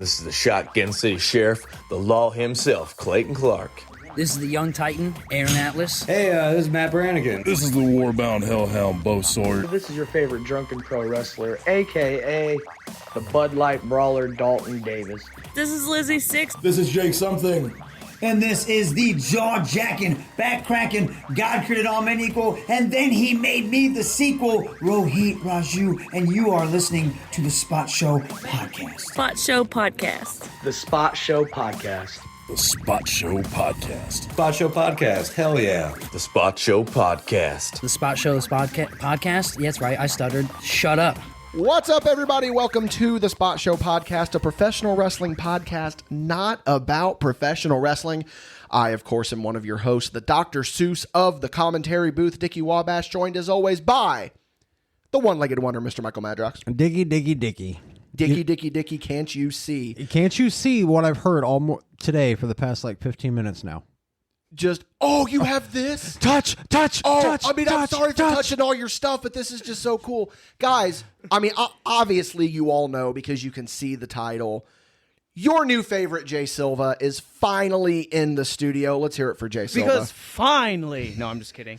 This is the Shotgun City Sheriff, the law himself, Clayton Clark. This is the young titan, Aaron Atlas. Hey, this is Matt Brannigan. This is the war-bound hellhound, Bo Sword. This is your favorite drunken pro wrestler, a.k.a. the Bud Light Brawler, Dalton Davis. This is Lizzie Six. This is Jake Something. And this is the jaw-jacking, back-cracking, God created all men equal, and then he made me the sequel, Rohit Raju, and you are listening to the Spot Show Podcast. Spot Show Podcast. The Spot Show Podcast. The Spot Show Podcast. Spot Show Podcast. Hell yeah. The Spot Show Podcast. The Spot Show Podcast? Yeah, that's right, I stuttered. Shut up. What's up, everybody? Welcome to the Spot Show Podcast, a professional wrestling podcast not about professional wrestling. I, of course, am one of your hosts, the Dr. Seuss of the commentary booth, Dickie MadBash, joined as always by the one-legged wonder, Mr. Michael Madrox. Dickie. Dickie, can't you see? Can't you see what I've heard today for the past 15 minutes now? Just, oh, you have this? Touch. I'm sorry for touching all your stuff, but this is just so cool. Guys, obviously you all know because you can see the title. Your new favorite, Jay Silva, is finally in the studio. Let's hear it for Jay Silva. Because finally... No, I'm just kidding.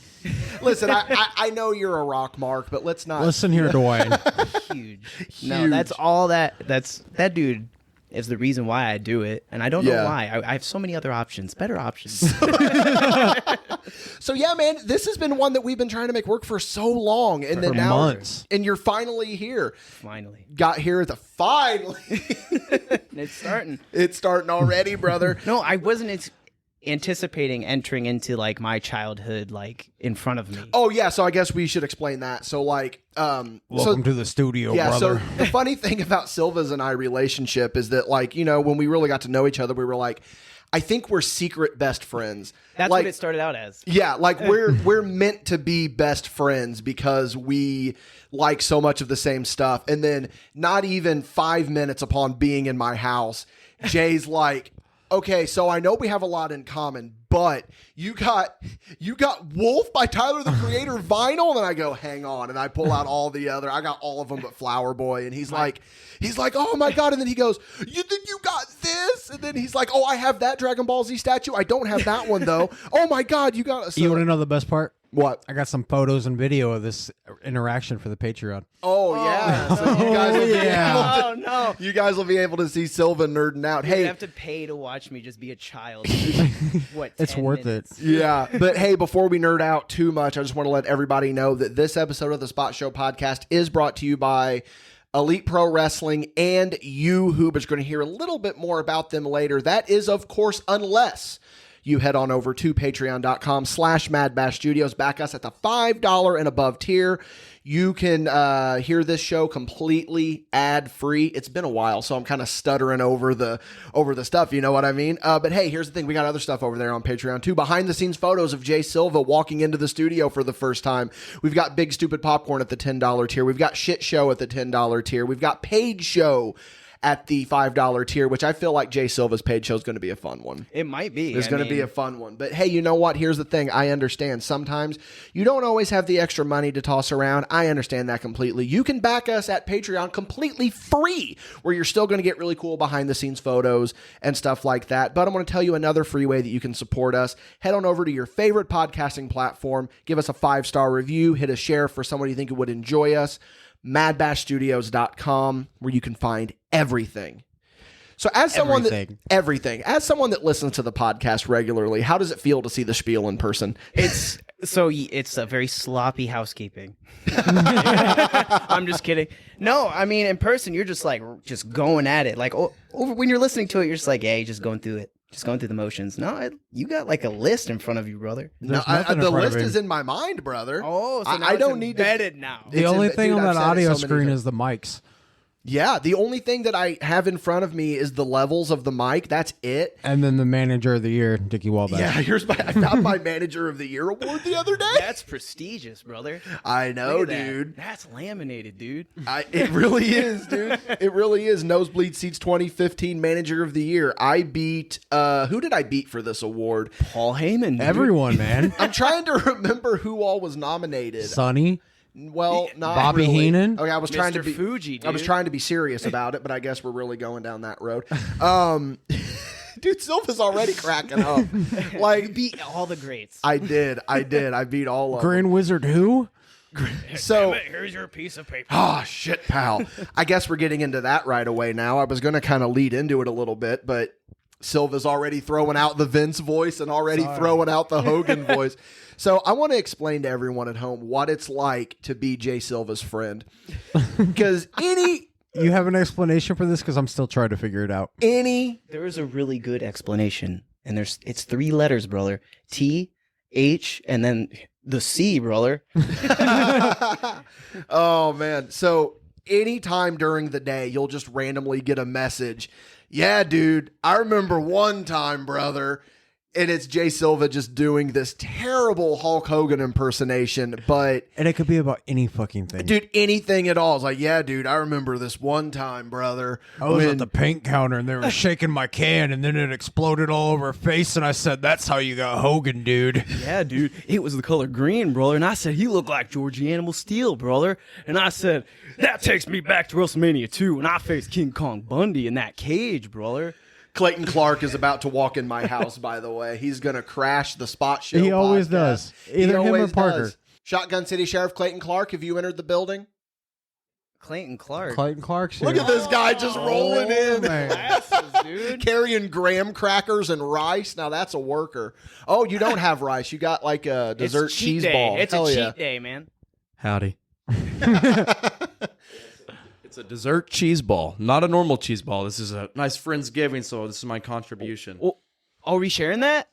Listen, I know you're a rock mark, but let's not... Listen here, Dwayne. Huge. No, that's all that... That dude is the reason why I do it, and I don't know why. I have so many other options, better options. So yeah, man, this has been one that we've been trying to make work for so long, and then now months. And you're finally here. Finally got here at the finally. It's starting. It's starting already, brother. No, I wasn't anticipating entering into my childhood in front of me. Oh yeah, so I guess we should explain that. So welcome to the studio, yeah, brother. So the funny thing about Silva's and I relationship is that when we really got to know each other, we were I think we're secret best friends. That's what it started out as. Yeah, we're meant to be best friends because we like so much of the same stuff. And then not even 5 minutes upon being in my house, Jay's like, okay, so I know we have a lot in common, but you got Wolf by Tyler the Creator vinyl, and I go, hang on, and I pull out all the other. I got all of them but Flower Boy, and he's like, oh my god, and then he goes, you got this, and then he's like, oh, I have that Dragon Ball Z statue. I don't have that one though. Oh my god, you got it. You want to know the best part? What? I got some photos and video of this interaction for the Patreon. Oh yeah, so you guys will be no. You guys will be able to see Silva nerding out. You have to pay to watch me just be a child. What? It's worth minutes? it. Yeah, but hey, before we nerd out too much, I just want to let everybody know that this episode of the Spot Show Podcast is brought to you by Elite Pro Wrestling and YooHoo, but you're going to hear a little bit more about them later. That is, of course, unless you head on over to patreon.com/MadBash Studios. Back us at the $5 and above tier. You can hear this show completely ad-free. It's been a while, so I'm kind of stuttering over the stuff, you know what I mean? But hey, here's the thing. We got other stuff over there on Patreon too. Behind-the-scenes photos of Jay Silva walking into the studio for the first time. We've got Big Stupid Popcorn at the $10 tier. We've got Shit Show at the $10 tier. We've got Paid Show at the $5 tier, which I feel like Jay Silva's paid show is going to be a fun one. It might be. It's going to be a fun one. But hey, you know what? Here's the thing. I understand. Sometimes you don't always have the extra money to toss around. I understand that completely. You can back us at Patreon completely free, where you're still going to get really cool behind-the-scenes photos and stuff like that. But I'm going to tell you another free way that you can support us. Head on over to your favorite podcasting platform. Give us a 5-star review. Hit a share for someone you think would enjoy us. MadBashStudios.com, where you can find everything. So as someone as someone that listens to the podcast regularly, how does it feel to see the spiel in person? It's a very sloppy housekeeping. I'm just kidding. No, I mean, in person, you're just going at it. When you're listening to it, you're just hey, just going through it. Just going through the motions. No, you got a list in front of you, brother. No, the list is in my mind, brother. Oh, so now I don't need embedded now. The only thing on that audio screen is the mics. Yeah, the only thing that I have in front of me is the levels of the mic. That's it. And then the manager of the year, Dickie MadBash. Yeah, I got my manager of the year award the other day. That's prestigious, brother. I know, dude. That's laminated, dude. It really is, dude. It really is. Nosebleed Seats 2015 manager of the year. I beat, who did I beat for this award? Paul Heyman. Dude. Everyone, man. I'm trying to remember who all was nominated. Sonny. Well, not Bobby really. Heenan? Okay, I was trying to Mr. be Fuji, dude. I was trying to be serious about it, but I guess we're really going down that road. Dude, Silva's already cracking up. Like, beat all the greats. I did. I beat all of them. Grand Wizard who? So here's your piece of paper. oh shit, pal. I guess we're getting into that right away now. I was going to kind of lead into it a little bit, but Silva's already throwing out the Vince voice and already throwing out the Hogan voice. So I want to explain to everyone at home what it's like to be Jay Silva's friend. Because You have an explanation for this? Because I'm still trying to figure it out. There is a really good explanation, and it's 3 letters, brother. T, H, and then the C, brother. Oh man. So anytime during the day, you'll just randomly get a message. Yeah, dude, I remember one time, brother. And it's Jay Silva just doing this terrible Hulk Hogan impersonation, but And it could be about any fucking thing. dude, anything at all. It's like, yeah, dude, I remember this one time, brother. I was when- at the paint counter and they were shaking my can and then it exploded all over her face and I said, that's how you got Hogan, dude. Yeah, dude, it was the color green, brother. And I said, he looked like Georgie Animal Steel, brother. And I said, that takes me back to WrestleMania 2 when I faced King Kong Bundy in that cage, brother. Clayton Clark is about to walk in my house, by the way. He's going to crash the Spot Show He always podcast. does. He Either him or always Parker. does. Shotgun City Sheriff Clayton Clark, have you entered the building? Clayton Clark. Clayton Clark's here. Look at this guy just rolling in. Glasses, dude. Carrying graham crackers and rice. Now that's a worker. Oh, you don't have rice. You got like a dessert It's cheat cheese day. ball. It's Hell a cheat yeah. day, man. Howdy. It's a dessert cheese ball, not a normal cheese ball. This is a nice Friendsgiving, so this is my contribution. Oh, are we sharing that?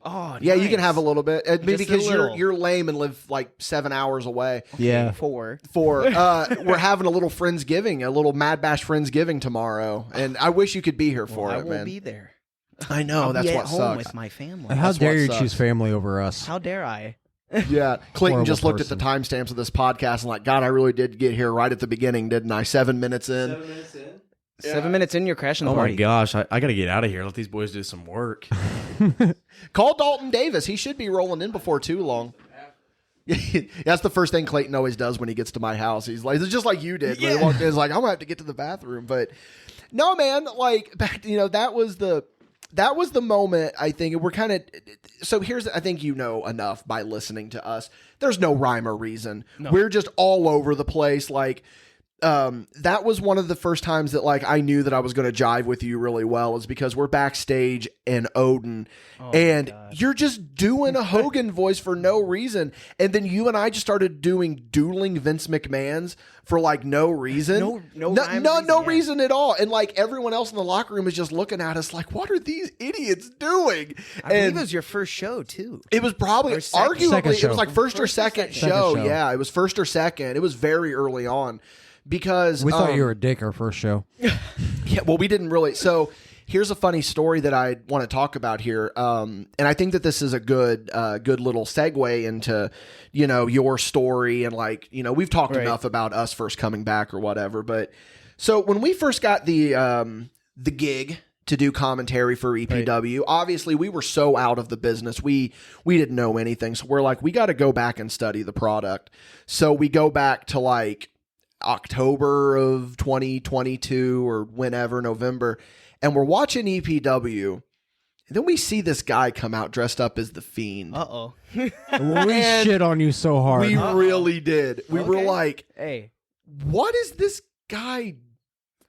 Oh, Yeah, you nice. can have a little bit. Maybe Just a because little. you're lame and live like 7 hours away. Yeah. 4. We're having a little Friendsgiving, a little MadBash Friendsgiving tomorrow. And I wish you could be here for I it, won't man. be there. I know, I'll that's be what at home sucks. with my family. And how That's dare what you sucks. choose family over us? How dare I? Yeah, Clayton Horrible just looked at the person. timestamps of this podcast and like, God, I really did get here right at the beginning, didn't I? 7 minutes in. 7 minutes in, you're crashing the Oh my party. gosh, I got to get out of here. Let these boys do some work. Call Dalton Davis. He should be rolling in before too long. That's the first thing Clayton always does when he gets to my house. He's like, it's just like you did. When he walked in, he's like, I'm gonna have to get to the bathroom. But no, man, like back, that was the moment. I think we're kind of. So here's, I think enough by listening to us. There's no rhyme or reason. No. We're just all over the place. Like, that was one of the first times that like I knew that I was going to jive with you really well, is because we're backstage in Odin and you're just doing a Hogan voice for no reason. And then you and I just started doing dueling Vince McMahons for like no reason. No reason at all. And like everyone else in the locker room is just looking at us like, what are these idiots doing? I believe it was your first show too. It was probably arguably Second it show. was like first or second show. Yeah, it was first or second. It was very early on. Because We thought you were a dick our first show. yeah, well, we didn't really. So here's a funny story that I want to talk about here, and I think that this is a good little segue into your story, and like we've talked enough about us first coming back or whatever. But so when we first got the gig to do commentary for EPW, obviously we were so out of the business, we didn't know anything. So we're like, we got to go back and study the product. So we go back to like October of 2022 or whenever, November, and we're watching EPW, and then we see this guy come out dressed up as the Fiend. Uh-oh. We shit on you so hard. We really did. We were like, hey, what is this guy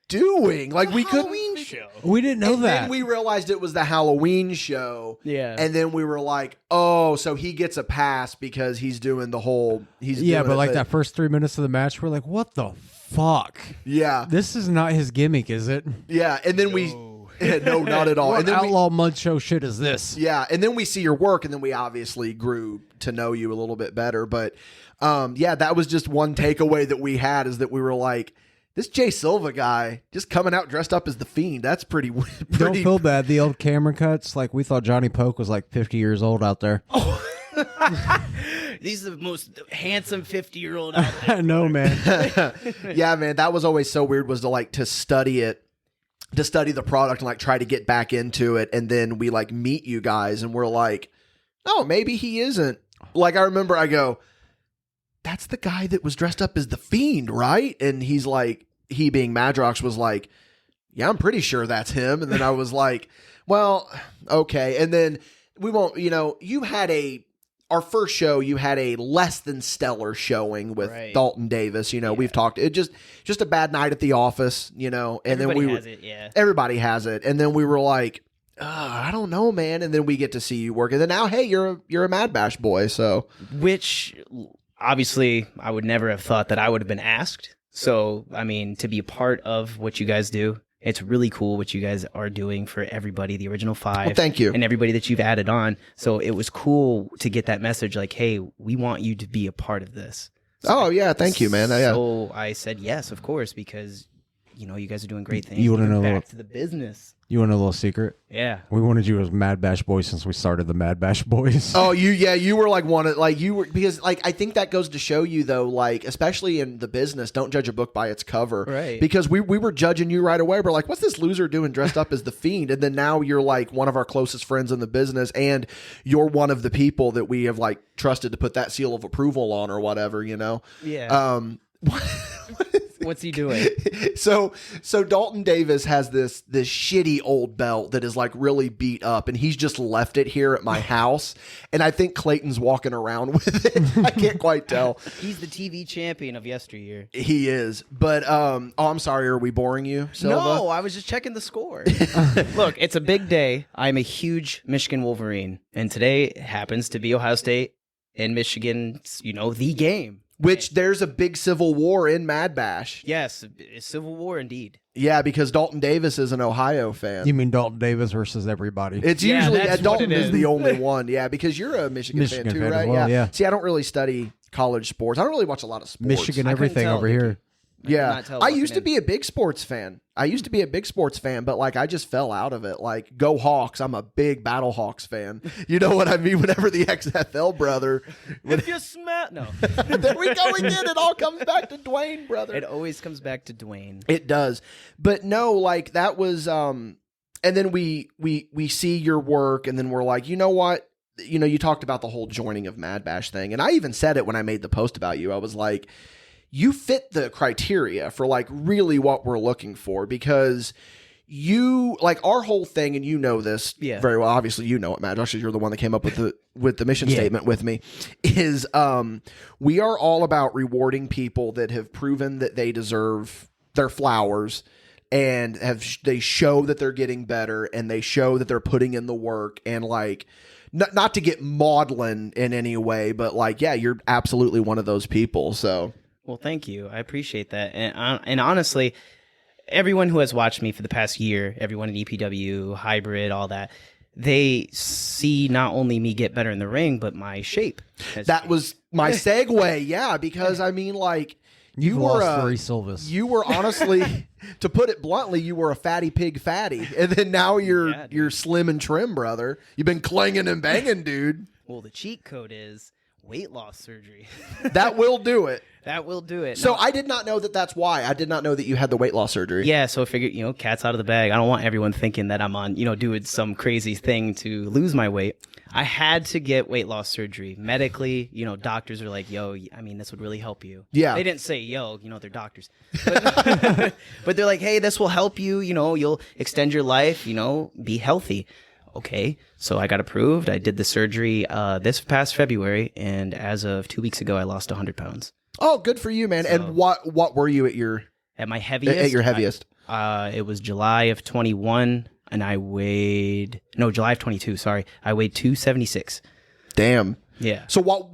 doing? Like we couldn't. show. We didn't know And that. then we realized it was the Halloween show. Yeah. And then we were like, oh, so he gets a pass because he's doing the whole. Yeah, but like that first 3 minutes of the match, we're like, what the fuck? Yeah. This is not his gimmick, is it? Yeah. And then we. No, not at all. What And then outlaw mud show shit is this? Yeah, and then we see your work, and then we obviously grew to know you a little bit better. But yeah, that was just one takeaway that we had, is that we were like, this Jay Silva guy just coming out dressed up as the Fiend. That's pretty. Don't feel bad. The old camera cuts, like we thought Johnny Poke was like 50 years old out there. These are the most handsome 50-year-old out there. I know, man. Yeah, man, that was always so weird, was to study it. To study the product and like try to get back into it, and then we like meet you guys and we're like, oh, maybe he isn't. Like I remember I go, that's the guy that was dressed up as the Fiend, right? And he's like, he being Madrox was like, yeah, I'm pretty sure that's him. And then I was like, well, okay. And then we won't, you had our first show, you had a less than stellar showing with Dalton Davis. We've talked, it just a bad night at the office, and Everybody then has it, yeah. everybody has it. And then we were like, I don't know, man. And then we get to see you work. And then now, hey, you're a MadBash boy. So, which obviously I would never have thought that I would have been asked. So, I mean, to be a part of what you guys do, it's really cool what you guys are doing for everybody, the original 5. Well, thank you. And everybody that you've added on. So it was cool to get that message like, hey, we want you to be a part of this. Oh, yeah. Thank you, man. Yeah. So I said yes, of course, because, you guys are doing great things. You want to know back to the business. You want a little secret? Yeah. We wanted you as MadBash Boys since we started the MadBash Boys. Oh, you were like one of, like, you were, because like, I think that goes to show you though, like, especially in the business, don't judge a book by its cover. Right. Because we were judging you right away. We're like, what's this loser doing dressed up as the Fiend? And then now you're like one of our closest friends in the business, and you're one of the people that we have like trusted to put that seal of approval on or whatever, Yeah. What's he doing? So Dalton Davis has this shitty old belt that is like really beat up, and he's just left it here at my house. And I think Clayton's walking around with it. I can't quite tell. He's the TV champion of yesteryear. He is. But I'm sorry, are we boring you, Silva? No, I was just checking the score. Look, it's a big day. I'm a huge Michigan Wolverine, and today happens to be Ohio State and Michigan's, the game. Which there's a big civil war in MadBash. Yes, a civil war indeed. Yeah, because Dalton Davis is an Ohio fan. You mean Dalton Davis versus everybody? It's usually Dalton is the only one. Yeah, because you're a Michigan fan too, right? Well, yeah. See, I don't really study college sports. I don't really watch a lot of sports. Michigan everything over here. Yeah, I used to be a big sports fan. But like I just fell out of it. Like, go Hawks! I'm a big Battle Hawks fan. You know what I mean? Whenever the XFL brother, if you smell, no, there we go again. It all comes back to Dwayne, brother. It always comes back to Dwayne. It does, but no, like that was. And then we see your work, and then we're like, you know what? You talked about the whole joining of MadBash thing, and I even said it when I made the post about you. I was like, you fit the criteria for like really what we're looking for, because you like our whole thing, and this very well. Obviously, it, Matt. Actually, you're the one that came up with the mission statement with me. Is we are all about rewarding people that have proven that they deserve their flowers, and they show that they're getting better, and they show that they're putting in the work, and like. Not to get maudlin in any way, but like, yeah, you're absolutely one of those people. So. Well, thank you. I appreciate that. And honestly, everyone who has watched me for the past year, everyone in EPW, hybrid, all that, they see not only me get better in the ring, but my shape. That was my segue. Yeah, because I mean, like, you were lost 3 Silvas. You were honestly, to put it bluntly, you were a fatty pig fatty. And then now you're slim and trim, brother. You've been clanging and banging, dude. Well, the cheat code is weight loss surgery. That will do it. That will do it. So I did not know that's why. I did not know that you had the weight loss surgery. Yeah, so I figured, cat's out of the bag. I don't want everyone thinking that I'm on, doing some crazy thing to lose my weight. I had to get weight loss surgery. Medically, doctors are like, yo, I mean, this would really help you. Yeah. They didn't say, yo, they're doctors. But, but they're like, hey, this will help you, you'll extend your life, be healthy. Okay, so I got approved. I did the surgery this past February, and as of 2 weeks ago, I lost 100 pounds. Oh, good for you, man. So, and what were you at my heaviest? At your heaviest? It was July of 21, and July of 22, sorry. I weighed 276. Damn. Yeah. So what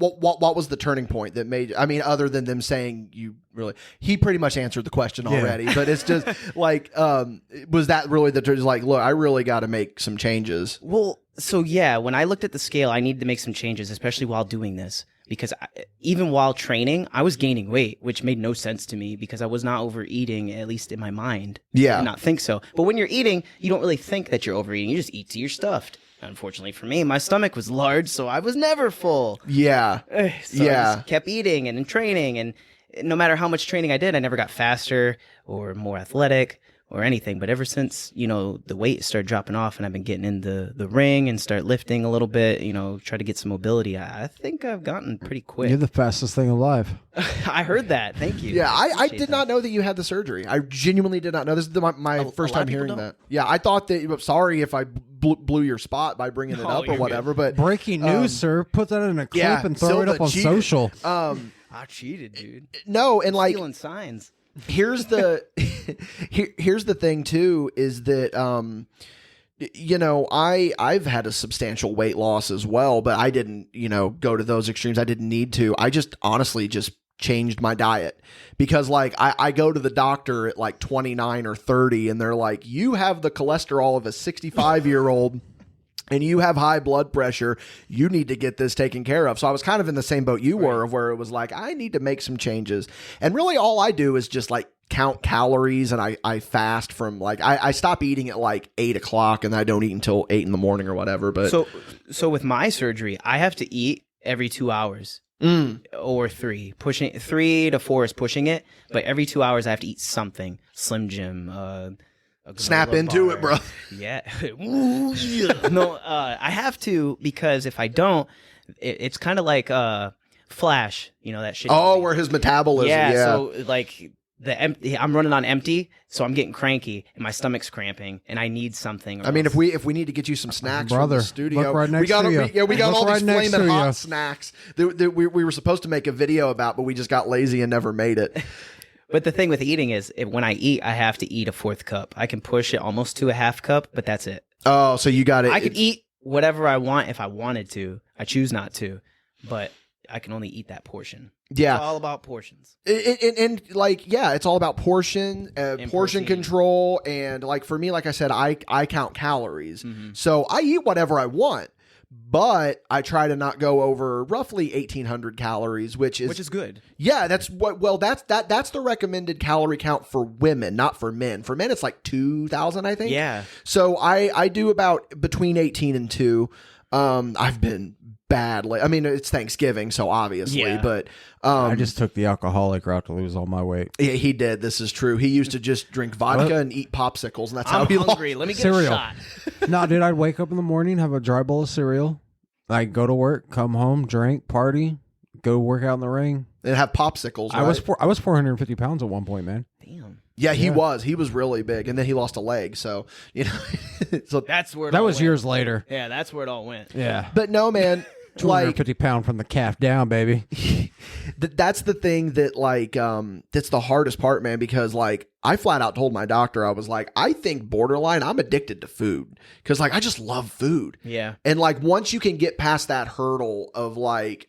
was the turning point that made, I mean, other than them saying you really, he pretty much answered the question already, but it's just like, was that really like, look, I really got to make some changes? Well, so yeah, when I looked at the scale, I needed to make some changes, especially while doing this, because even while training, I was gaining weight, which made no sense to me because I was not overeating, at least in my mind. Yeah. I did not think so. But when you're eating, you don't really think that you're overeating. You just eat till you're stuffed. Unfortunately for me, my stomach was large, so I was never full. Yeah. So I just kept eating and training, and no matter how much training I did, I never got faster or more athletic. or anything. But ever since, the weight started dropping off and I've been getting in the ring and start lifting a little bit, try to get some mobility, I think I've gotten pretty quick. You're the fastest thing alive. I heard that. Thank you. Yeah, I did not know that you had the surgery. I genuinely did not know. This is my first time hearing that. Yeah, I thought that. Sorry if I blew your spot by bringing it up or whatever. But breaking news, sir. Put that in a clip and throw Silva it up on cheated. social. I cheated, dude. No, and like stealing signs. Here's the here's the thing too is that I've had a substantial weight loss as well, but I didn't go to those extremes. I didn't need to. I just honestly just changed my diet because like I go to the doctor at like 29 or 30 and they're like, you have the cholesterol of a 65-year-old and you have high blood pressure, you need to get this taken care of. So I was kind of in the same boat you were, of where it was like, I need to make some changes. And really all I do is just like count calories, and I fast from like, I stop eating at like 8 o'clock and I don't eat until 8 in the morning or whatever. But so with my surgery, I have to eat every 2 hours. Or 3. Pushing 3 to 4 is pushing it, but every 2 hours I have to eat something. Slim Jim, snap into it, bro. Yeah. No, I have to, because if I don't, it's kind of like Flash, that shit. Oh, where his metabolism. Yeah. So like I'm running on empty, so I'm getting cranky and my stomach's cramping and I need something. I mean, if we need to get you some snacks from Brother, the studio, look right next to you. We got Look all right these next flaming to hot you. snacks that we were supposed to make a video about, but we just got lazy and never made it. But the thing with eating is, when I eat, I have to eat a 4th cup. I can push it almost to a half cup, but that's it. Oh, so you got it. I could eat whatever I want if I wanted to. I choose not to, but I can only eat that portion. Yeah. It's all about portions. And like, yeah, it's all about portion protein. control. And like, for me, like I said, I count calories. Mm-hmm. So I eat whatever I want, but I try to not go over roughly 1,800 calories, which is good. Yeah, that's the recommended calorie count for women, not for men. For men, it's like 2,000, I think. Yeah. So I do about between 18 and 2. I've been badly. I mean, it's Thanksgiving, so obviously, but I just took the alcoholic route to lose all my weight. Yeah, he did. This is true. He used to just drink vodka and eat popsicles, and that's how he hungry. lost. Let me get Cereal. a shot. No, dude, I'd wake up in the morning, have a dry bowl of cereal, I'd go to work, come home, drink, party, go work out in the ring, and have popsicles. Right? I was 450 pounds at one point, man. Damn. Yeah, he was really big, and then he lost a leg. So so That's where it That all was went. years later. Yeah, that's where it all went. Yeah, But no, man. Like 250 pound from the calf down, baby. that's the thing that like that's the hardest part, man, because like I flat out told my doctor, I was like, I think borderline I'm addicted to food, because like I just love food. Yeah. And like once you can get past that hurdle of like,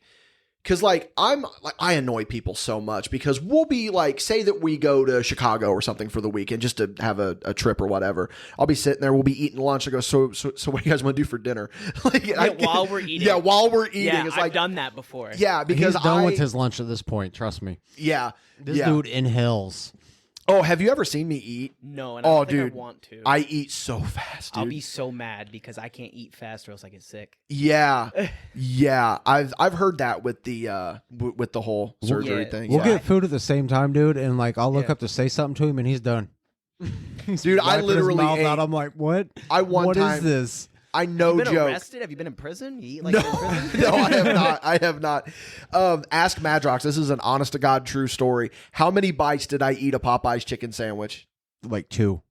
because like I annoy people so much, because we'll be like, say that we go to Chicago or something for the weekend just to have a trip or whatever. I'll be sitting there, we'll be eating lunch. I go, so what do you guys want to do for dinner? Like while we're eating. Yeah, while we're eating. Yeah, it's I've like, done that before. yeah, because He's done with his lunch at this point. Trust me. Yeah. This dude inhales. Oh, have you ever seen me eat? No, and I don't think dude, I want to. I eat so fast, dude. I'll be so mad because I can't eat fast or else I get sick. Yeah, yeah. I've heard that with the whole surgery thing. We'll Yeah. get food at the same time, dude, and like I'll look up to say something to him, and he's done. Dude, I Wiping his literally mouth ate. out. I'm like, what? What is this? I no You been joke. arrested? Have you been in prison? You eat like No, you're in prison? no, I have not. I have not. Ask Madrox. This is an honest to God true story. How many bites did I eat a Popeye's chicken sandwich? Like 2.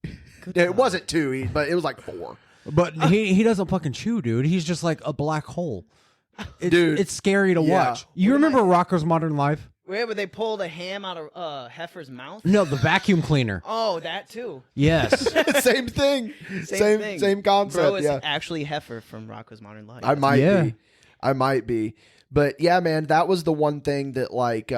It wasn't 2, but it was like 4. But he doesn't fucking chew, dude. He's just like a black hole. Dude, it's scary to yeah. watch. You remember Rocco's Modern Life? Where would they pull the ham out of heifer's mouth? No, the vacuum cleaner. Oh, that too. Yes. Same thing. Same thing. Same concept. Bro, it's yeah. actually heifer from Rocco's Modern Life. I might be. But yeah, man, that was the one thing that like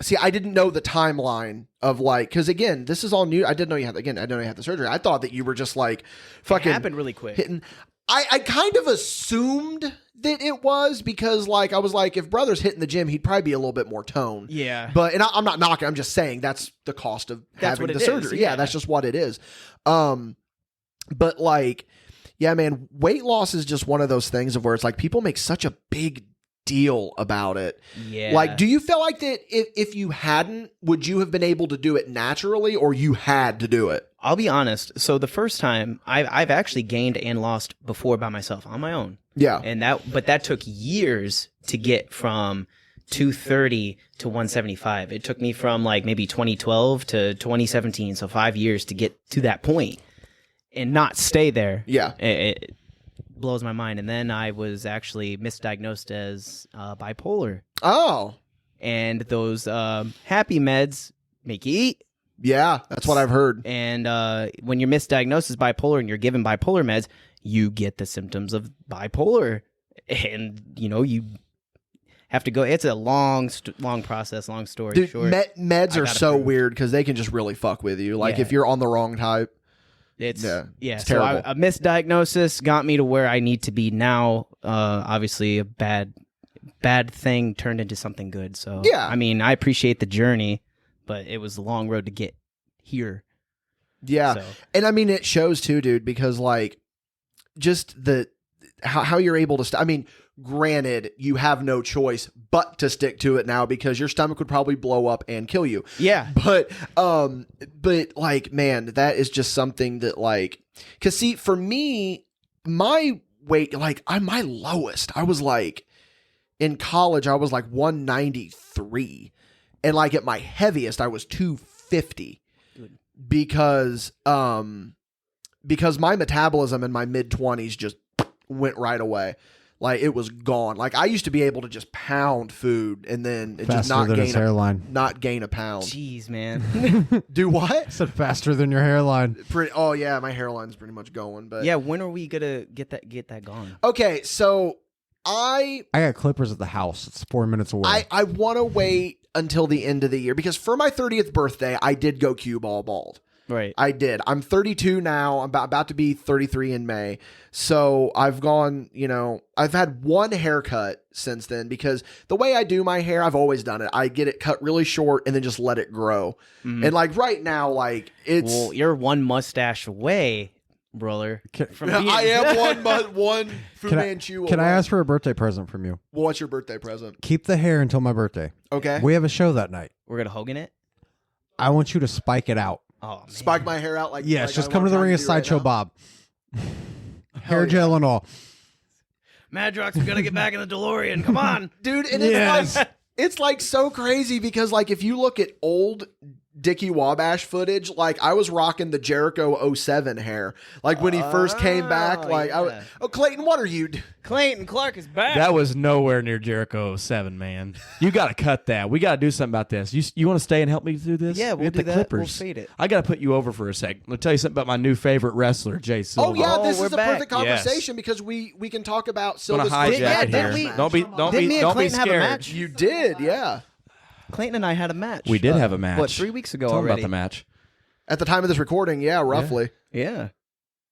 see, I didn't know the timeline of like, because again, this is all new. I didn't know you had the surgery. I thought that you were just like fucking It happened really quick. hitting. I kind of assumed that it was, because like I was like, if brother's hitting the gym, he'd probably be a little bit more toned. Yeah. But I'm not knocking. I'm just saying that's the cost of That's having what the it is, surgery. yeah. Yeah, that's just what it is. But like, yeah, man, weight loss is just one of those things of where it's like people make such a big deal about it. Yeah. Like, do you feel like that if you hadn't, would you have been able to do it naturally, or you had to do it? I'll be honest. So the first time I've actually gained and lost before by myself on my own. Yeah. And that took years to get from 230 to 175. It took me from like maybe 2012 to 2017, so 5 years to get to that point and not stay there. Yeah. It blows my mind. And then I was actually misdiagnosed as bipolar. Oh. And those happy meds make you eat. Yeah, that's what I've heard. And when you're misdiagnosed as bipolar and you're given bipolar meds, you get the symptoms of bipolar. And, you have to go. It's a long process, long story Dude, short. meds are so weird because they can just really fuck with you. Like, if you're on the wrong type. It's so terrible. a misdiagnosis got me to where I need to be now. Obviously, a bad thing turned into something good. So, yeah. I mean, I appreciate the journey, but it was a long road to get here. Yeah. So. And I mean, it shows too, dude, because like just how you're able to, I mean, granted, you have no choice but to stick to it now because your stomach would probably blow up and kill you. Yeah. But like, man, that is just something that like, cause see, for me, my weight, like my lowest, I was like in college, I was like 193. And like at my heaviest, I was 250. Good. Because my metabolism in my mid-20s just went right away. Like it was gone. Like I used to be able to just pound food and then it just not gain a pound. Jeez, man. Do what? I said faster than your hairline. Oh yeah, my hairline's pretty much going. But yeah, when are we gonna get that gone? Okay, so I got clippers at the house. It's 4 minutes away. I want to wait until the end of the year because for my 30th birthday, I did go cue ball bald. Right. I did. I'm 32 now. I'm about to be 33 in May. So I've gone, I've had one haircut since then because the way I do my hair, I've always done it. I get it cut really short and then just let it grow. Mm-hmm. And like right now, like it's... Well, you're one mustache away, brother. I am one Fu Manchu away. Can I ask for a birthday present from you? Well, what's your birthday present? Keep the hair until my birthday. Okay. We have a show that night. We're going to Hogan it? I want you to spike it out. Oh, man. Spike my hair out like yes, like just come to the ring of Sideshow Bob. Hair gel and all. Madrox, we gotta get back in the DeLorean. Come on, dude. And it's like so crazy because like if you look at old Dickie Wabash footage, like I was rocking the Jericho 07 hair, like when he first came back. Like yeah. Clayton, what are you? Clayton Clark is back. That was nowhere near Jericho 07, man. You got to cut that. We got to do something about this. You want to stay and help me through this? Yeah, we'll do the that. Clippers. We'll fade it. I got to put you over for a sec. Let me tell you something about my new favorite wrestler, Jay Silva. Oh yeah, this is the back. perfect conversation because we can talk about Silva's Silva's hijack first here. match. Don't be Clayton have a scared. match? You did, yeah. Clayton and I had a match. We did have a match. What, 3 weeks ago Tell already? about the match. At the time of this recording, yeah, roughly. Yeah.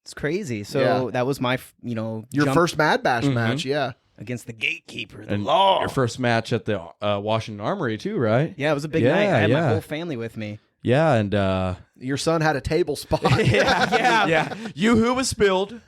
It's crazy. So that was my, your jump first MadBash match, yeah. against the gatekeeper, the And law. your first match at the Washington Armory too, right? Yeah, it was a big night. I had my whole family with me. Yeah, and your son had a table spot. yeah. Yoo-hoo was spilled,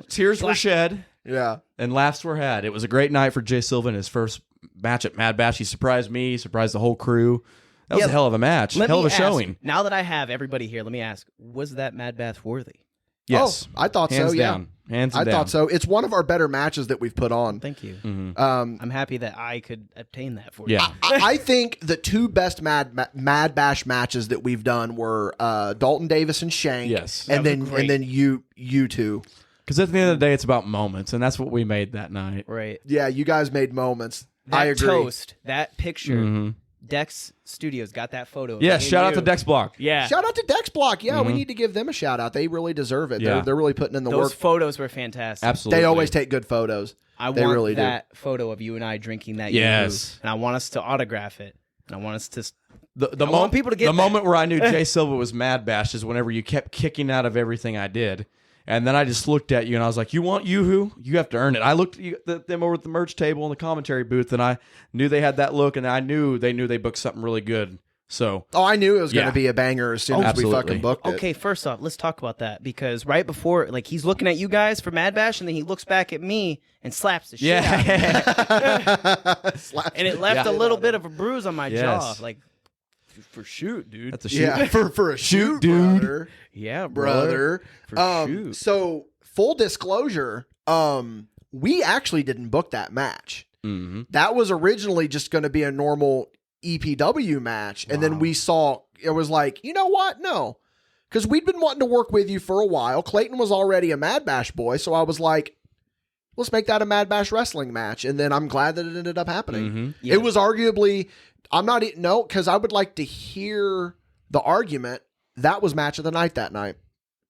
tears were shed, yeah, and laughs were had. It was a great night for Jay Silva in his first match at MadBash. He surprised me, surprised the whole crew. That was a hell of a match, hell of a showing. Now that I have everybody here, let me ask: was that MadBash worthy? Yes, I thought hands so. Down. Yeah, hands I down. thought so. It's one of our better matches that we've put on. Thank you. Mm-hmm. I'm happy that I could obtain that for you. Yeah, I think the two best MadBash matches that we've done were Dalton Davis and Shank. Yes, and then you two. Because at the end of the day, it's about moments, and that's what we made that night. Right. Yeah, you guys made moments. That I agree. Toast, that picture. Mm-hmm. Dex Studios got that photo. Yeah, shout out to Dex Block. Yeah. Shout out to Dex Block. Yeah, we need to give them a shout out. They really deserve it. Yeah. They're really putting in the Those work. photos were fantastic. Absolutely. They always take good photos. They want really that photo of you and I drinking that. Yes. Yoo-hoo, and I want us to autograph it. And I want us to. The want people to get the that. moment where I knew Jay Silva was MadBash is whenever you kept kicking out of everything I did. And then I just looked at you and I was like, you want Yoo-hoo? You have to earn it. I looked at them over at the merch table in the commentary booth and I knew they had that look and I knew they booked something really good So, Oh, I knew it was going Yeah. to be a banger as soon as we Absolutely. fucking booked it. Okay, first off, let's talk about that because right before, like, he's looking at you guys for MadBash, and then he looks back at me and slaps the shit out of me. And it left a little bit of a bruise on my jaw, like, for shoot, dude. that's a shoot. Yeah, for a shoot, dude. brother. Yeah, Brother. For shoot. So, full disclosure, we actually didn't book that match. Mm-hmm. That was originally just going to be a normal EPW match. And then we saw, it was like, you know what? No. Because we'd been wanting to work with you for a while. Clayton was already a MadBash boy. So I was like, let's make that a MadBash wrestling match. And then I'm glad that it ended up happening. Mm-hmm. Yeah. It was arguably, because I would like to hear the argument. That was match of the night that night.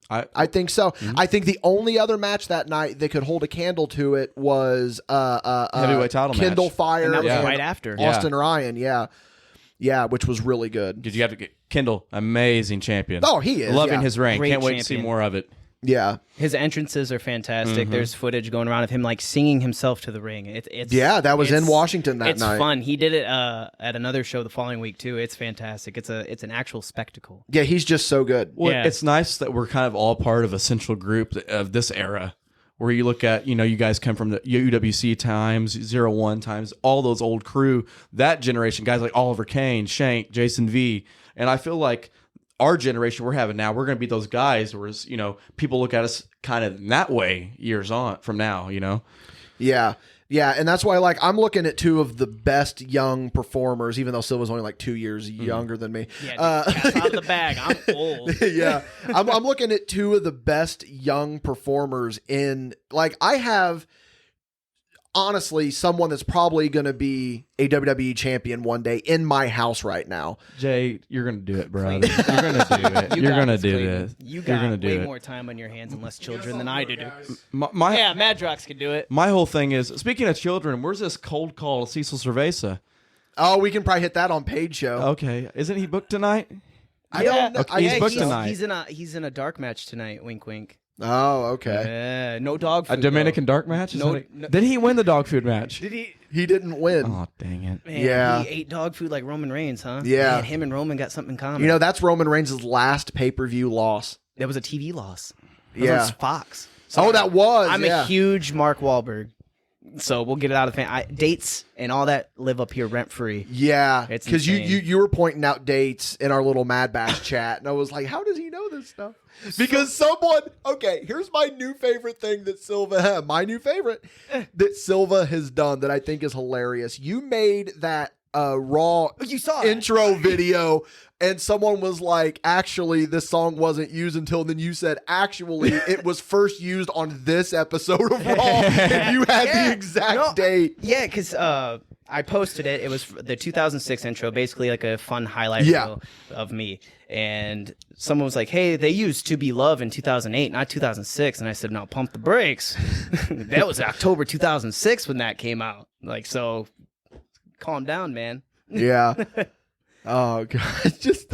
I think so. I think the only other match that night that could hold a candle to it was Heavyweight title Kindle match. Fire And that was and right after. Austin Ryan. Yeah, which was really good. Did you have to get Kindle? Amazing champion. Oh, he is. Loving yeah. his reign. Great Can't wait to see champion. more of it. Yeah. His entrances are fantastic. Mm-hmm. There's footage going around of him like singing himself to the ring. It's Yeah, that was in it's- Washington that it's night. fun. He did it at another show the following week too. It's fantastic. It's an actual spectacle. Yeah, he's just so good. Well, Yeah. it's nice that we're kind of all part of a central group of this era where you look at, you guys come from the UWC times, 01 times, all those old crew, that generation, guys like Oliver Kane, Shank, Jason V. And I feel like our generation we're having now, we're going to be those guys where, people look at us kind of in that way years on from now, Yeah. Yeah, and that's why I'm looking at two of the best young performers, even though Silva's only 2 years younger than me. Yeah, cat's out of the bag. I'm old. Yeah. I'm looking at two of the best young performers in I have honestly someone that's probably going to be a WWE champion one day in my house right now. Jay, you're going to do it, brother. You're going to do it. You're going to do this. You You're got going to do way it. more time on your hands and less children than I do. My Yeah, Madrox can do it. my whole thing is, speaking of children, where's this cold call to Cecil Cerveza? Oh, we can probably hit that on Paid Show. Okay. Isn't he booked tonight? I don't know. Okay, he's booked tonight. He's in a dark match tonight. Wink, wink. Oh, okay. No dog food. A Dominican though. dark match? No- Did he win the dog food match? Did he? He didn't win. Oh, dang it. Man, Yeah. He ate dog food like Roman Reigns, huh? Yeah. Man, him and Roman got something in common. That's Roman Reigns' last pay-per-view loss. That was a TV loss. That Yeah. was on Fox. Oh, that was. I'm yeah. a huge Mark Wahlberg. So we'll get it out of the fan. Dates and all that live up here rent free. Yeah, It's because insane. you were pointing out dates in our little MadBash chat, and I was like, how does he know this stuff? Because here's my new favorite thing that Silva has done that I think is hilarious. You made that Raw You saw it. intro video, and someone was like, actually, this song wasn't used until then. You said, actually, it was first used on this episode of Raw, and you had the exact date. Yeah, because I posted it. It was the 2006 intro, basically like a fun highlight Yeah. reel of me. And someone was like, hey, they used To Be Love in 2008, not 2006. And I said, no, pump the brakes. That was October 2006 when that came out. So calm down, man. Yeah. Oh god, just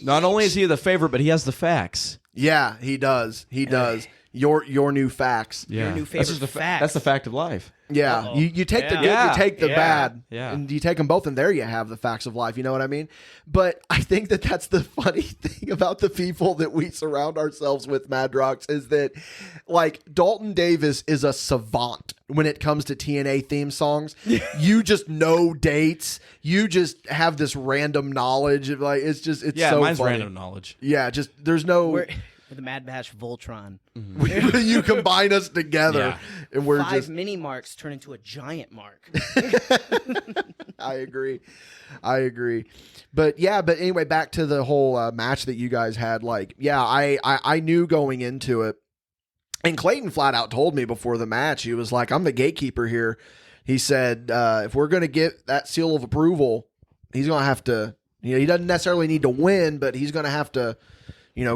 Not only is he the favorite, but he has the facts. Yeah, he does. He does. Your new facts. Yeah. Your new That's favorite just the facts. That's the fact of life. Yeah, Uh-oh. you take the good, Yeah. you take the Yeah. bad, Yeah. and you take them both, and there you have the facts of life. You know what I mean? But I think that that's the funny thing about the people that we surround ourselves with, Madrox, is that Dalton Davis is a savant when it comes to TNA theme songs. You just know dates. You just have this random knowledge of it's Yeah, so mine's funny. random knowledge. Yeah, just there's no. We're the MadBash Voltron. You combine us together, Yeah. and we're 5 just. mini marks turn into a giant mark. I agree. But anyway, back to the whole match that you guys had. I knew going into it, and Clayton flat out told me before the match, he was like, I'm the gatekeeper here. He said, if we're going to get that seal of approval, he's going to have to, he doesn't necessarily need to win, but he's going to have to,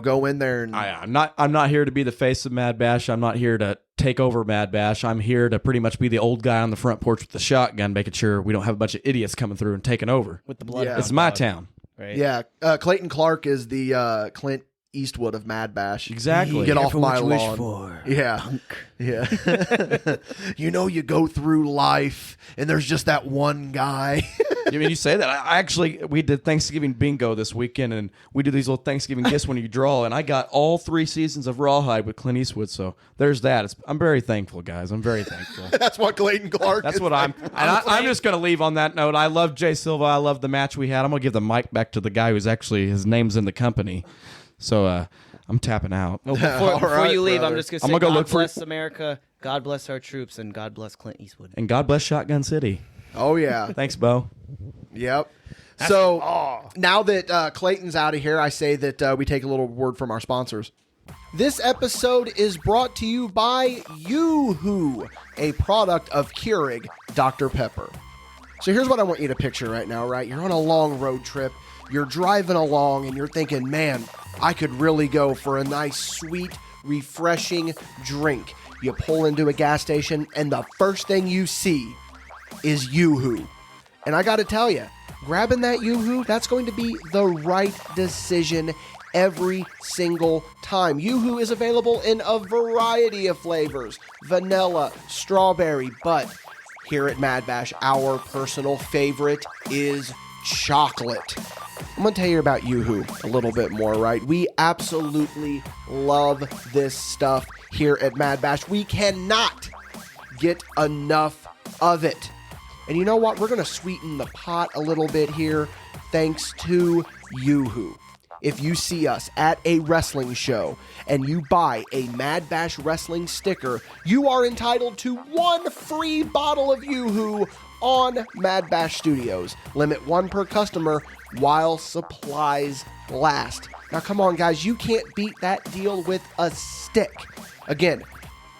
go in there and I'm not here to be the face of MadBash. I'm not here to take over MadBash. I'm here to pretty much be the old guy on the front porch with the shotgun, making sure we don't have a bunch of idiots coming through and taking over. With the blood. Yeah. It's my town. Right? Yeah, Clayton Clark is the Clint Eastwood of MadBash. Exactly. Get off Careful my what you wish lawn. for, Yeah, punk. yeah. You go through life, and there's just that one guy. I mean, you say that. I actually, we did Thanksgiving bingo this weekend, and we do these little Thanksgiving gifts when you draw, and I got all 3 seasons of Rawhide with Clint Eastwood, so there's that. I'm very thankful, guys. I'm very thankful. That's what Clayton Clark That's is what like. I'm just going to leave on that note. I love Jay Silva. I love the match we had. I'm going to give the mic back to the guy who's actually, his name's in the company. So I'm tapping out. Oh, before you leave, brother. I'm just going to say, I'm gonna go God look for- bless America, God bless our troops, and God bless Clint Eastwood. And God bless Shotgun City. Oh, yeah. Thanks, Bo. Yep. So now that Clayton's out of here, I say that we take a little word from our sponsors. This episode is brought to you by Yoo-Hoo, a product of Keurig Dr. Pepper. So here's what I want you to picture right now, right? You're on a long road trip. You're driving along and you're thinking, man, I could really go for a nice, sweet, refreshing drink. You pull into a gas station and the first thing you see is Yoo-Hoo. And I got to tell you, grabbing that Yoo-Hoo, that's going to be the right decision every single time. Yoo-Hoo is available in a variety of flavors, vanilla, strawberry, but here at MadBash, our personal favorite is chocolate. I'm going to tell you about Yoo-Hoo a little bit more, right? We absolutely love this stuff here at MadBash. We cannot get enough of it. And you know what? We're going to sweeten the pot a little bit here thanks to Yoo-Hoo. If you see us at a wrestling show and you buy a MadBash wrestling sticker, you are entitled to 1 free bottle of Yoo-Hoo on MadBash Studios. Limit 1 per customer while supplies last. Now, come on, guys. You can't beat that deal with a stick. Again,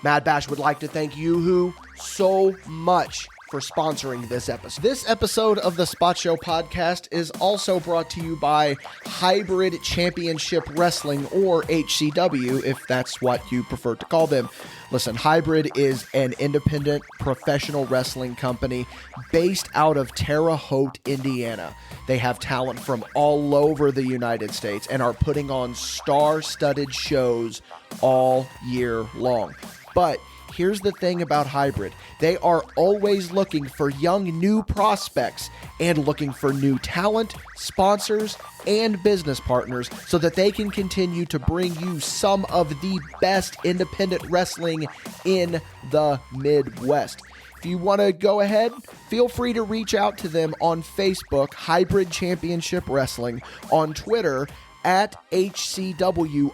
MadBash would like to thank Yoo-Hoo so much for sponsoring this episode. This episode of the Spot Show podcast is also brought to you by Hybrid Championship Wrestling, or HCW, if that's what you prefer to call them. Listen, Hybrid is an independent professional wrestling company based out of Terre Haute, Indiana. They have talent from all over the United States and are putting on star-studded shows all year long. But here's the thing about Hybrid. They are always looking for young new prospects and looking for new talent, sponsors, and business partners so that they can continue to bring you some of the best independent wrestling in the Midwest. If you want to go ahead, feel free to reach out to them on Facebook, Hybrid Championship Wrestling, on Twitter, at HCW_live,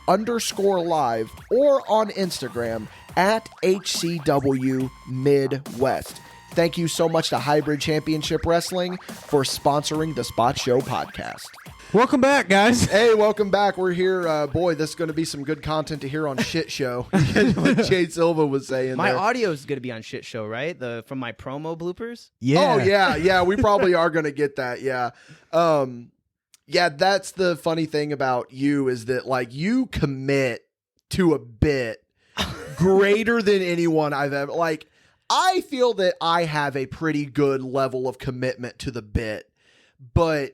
or on Instagram at HCW Midwest. Thank you so much to Hybrid Championship Wrestling for sponsoring the Spot Show podcast. Welcome back, guys. Hey, welcome back. We're here. Boy, this is going to be some good content to hear on Shit Show. What Jay Silva was saying My there. audio is going to be on Shit Show, right? From my promo bloopers? Yeah. Oh, yeah. We probably are going to get that. Yeah. Yeah, that's the funny thing about you is that, like, you commit to a bit greater than anyone I've ever, like, I feel that I have a pretty good level of commitment to the bit, but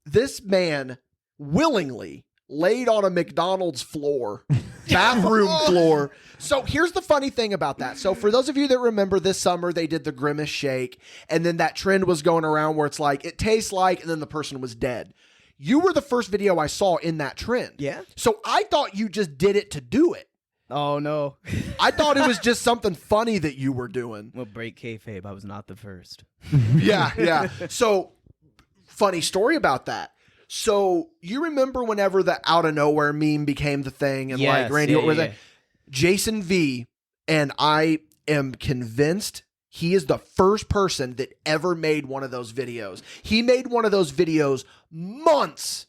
this man willingly laid on a McDonald's floor, bathroom floor. So here's the funny thing about that. So for those of you that remember, this summer they did the Grimace Shake, and then that trend was going around where it's like, it tastes like, and then the person was dead. You were the first video I saw in that trend. Yeah. So I thought you just did it to do it. Oh, no. I thought it was just something funny that you were doing. Well, break kayfabe. I was not the first. Yeah. So, funny story about that. So, you remember whenever the out of nowhere meme became the thing, and Yes, like Randy, yeah, what was yeah. that? Jason V, and I am convinced he is the first person that ever made one of those videos. He made one of those videos months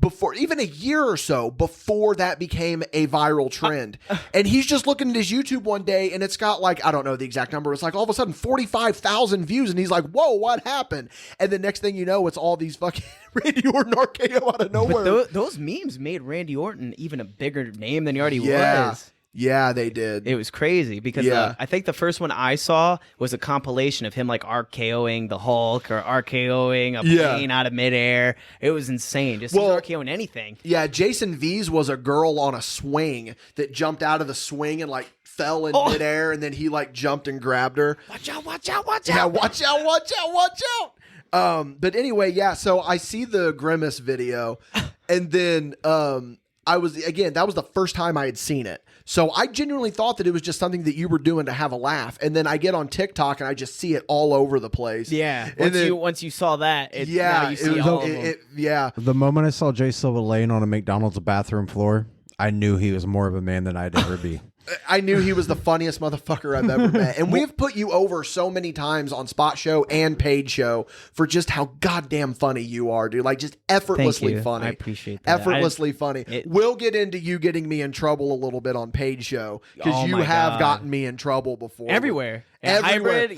before, even a year or so before that became a viral trend. And he's just looking at his YouTube one day and it's got like, I don't know the exact number. It's like all of a sudden 45,000 views. And he's like, whoa, what happened? And the next thing you know, it's all these fucking Randy Orton RKO out of nowhere. But those memes made Randy Orton even a bigger name than he already was. Yeah, they did. It was crazy because I think the first one I saw was a compilation of him like RKOing the Hulk or RKOing a plane out of midair. It was insane. Just RKOing anything. Yeah, Jason V's was a girl on a swing that jumped out of the swing and like fell in midair, and then he like jumped and grabbed her. Watch out, watch out, watch Yeah, out. watch out, watch out, watch out. But anyway, yeah. So I see the Grimace video, and then that was the first time I had seen it. So I genuinely thought that it was just something that you were doing to have a laugh. And then I get on TikTok and I just see it all over the place. Yeah. And Once you saw that, yeah, now you see all of them. Yeah. The moment I saw Jay Silva laying on a McDonald's bathroom floor, I knew he was more of a man than I'd ever be. I knew he was the funniest motherfucker I've ever met. And we've put you over so many times on Spot Show and Paid Show for just how goddamn funny you are, dude. Like, just effortlessly funny. I appreciate that. Effortlessly funny. We'll get into you getting me in trouble a little bit on Paid Show, because you have gotten me in trouble before. Everywhere. Everywhere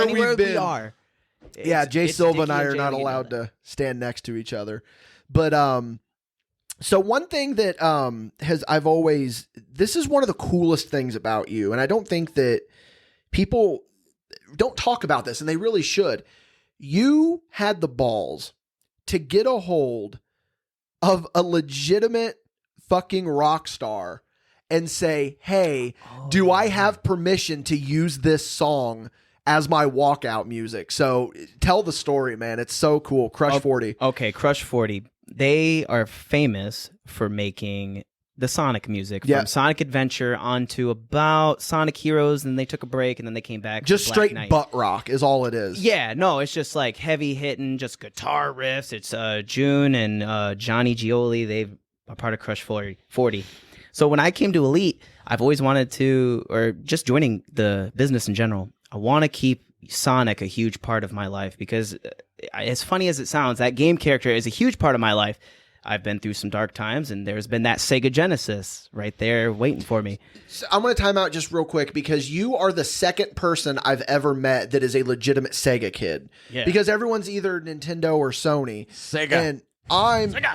we've been. We are. Yeah, Jay Silva and I are Jay not allowed to stand next to each other. But so one thing that this is one of the coolest things about you, and I don't think that people don't talk about this, and they really should. You had the balls to get a hold of a legitimate fucking rock star and say, hey, do I have permission to use this song as my walkout music? So tell the story, man. It's so cool. Crush 40. Okay, Crush 40. They are famous for making the Sonic music, from Sonic Adventure onto about Sonic Heroes, and they took a break, and then they came back. Just Black straight Knight. butt rock is all it is. Yeah, no, it's just like heavy hitting, just guitar riffs. It's June and Johnny Gioli. They are part of Crush 40. So when I came to Elite, I've always wanted to, or just joining the business in general, I want to keep Sonic a huge part of my life, because as funny as it sounds, that game character is a huge part of my life. I've been through some dark times, and there's been that Sega Genesis right there waiting for me. So I'm going to time out just real quick, because you are the second person I've ever met that is a legitimate Sega kid. Yeah. Because everyone's either Nintendo or Sony. Sega. And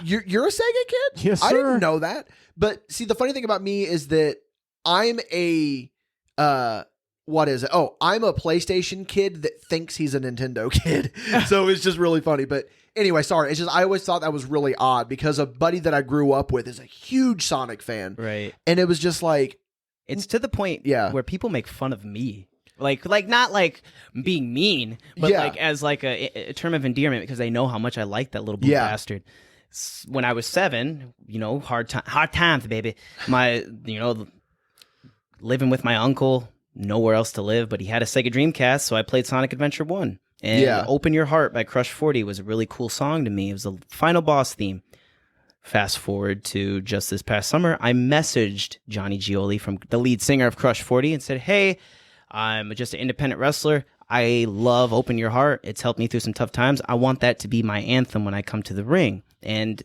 you're a Sega kid? Yes, I sir. didn't know that. But see, the funny thing about me is that I'm a what is it? Oh, I'm a PlayStation kid that thinks he's a Nintendo kid. So it's just really funny. But anyway, sorry. It's just, I always thought that was really odd, because a buddy that I grew up with is a huge Sonic fan. Right. And it was just like, it's to the point where people make fun of me. Like not like being mean, but like as like a term of endearment, because they know how much I like that little blue bastard. When I was 7, hard times, baby. Living with my uncle, nowhere else to live, but he had a Sega Dreamcast, so I played Sonic Adventure 1. And Open Your Heart by Crush 40 was a really cool song to me. It was the final boss theme. Fast forward to just this past summer, I messaged Johnny Gioli, from the lead singer of Crush 40, and said, hey, I'm just an independent wrestler. I love Open Your Heart. It's helped me through some tough times. I want that to be my anthem when I come to the ring. And,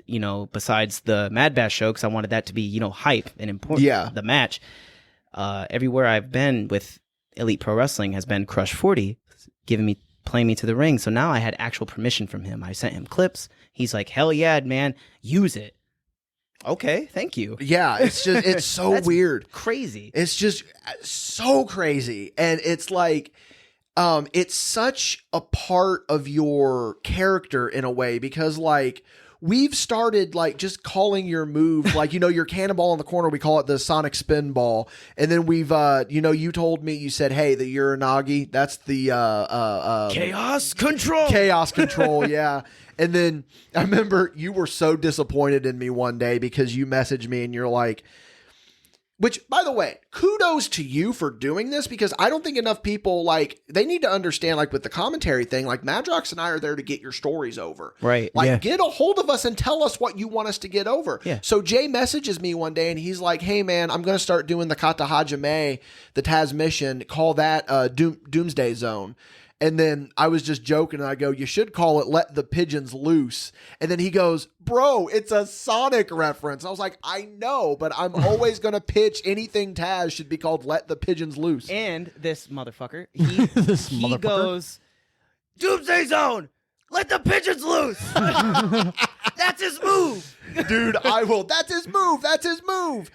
besides the MadBash show, because I wanted that to be, hype and important, the match. Everywhere I've been with Elite Pro Wrestling has been Crush 40, playing me to the ring. So now I had actual permission from him. I sent him clips. He's like, hell yeah, man, use it. Okay, thank you. Yeah, it's just, it's so weird. Crazy. It's just so crazy. And it's like, it's such a part of your character in a way, because like, we've started like just calling your move, like, your cannonball in the corner, we call it the Sonic Spin Ball. And then we've, you told me, you said, hey, the Uranagi, that's the Chaos Control. Chaos Control, yeah. And then I remember you were so disappointed in me one day, because you messaged me and you're like, which, by the way, kudos to you for doing this, because I don't think enough people, like, they need to understand, like, with the commentary thing, like, Madrox and I are there to get your stories over. Right. Like, get a hold of us and tell us what you want us to get over. Yeah. So Jay messages me one day, and he's like, hey, man, I'm going to start doing the Kata Hajime, the Taz mission, call that Doomsday Zone. And then I was just joking, and I go, you should call it Let the Pigeons Loose. And then he goes, bro, it's a Sonic reference. I was like, I know, but I'm always going to pitch anything Taz should be called Let the Pigeons Loose. And this motherfucker, he goes, Doomsday Zone, let the pigeons loose. That's his move. Dude, I will. That's his move. That's his move.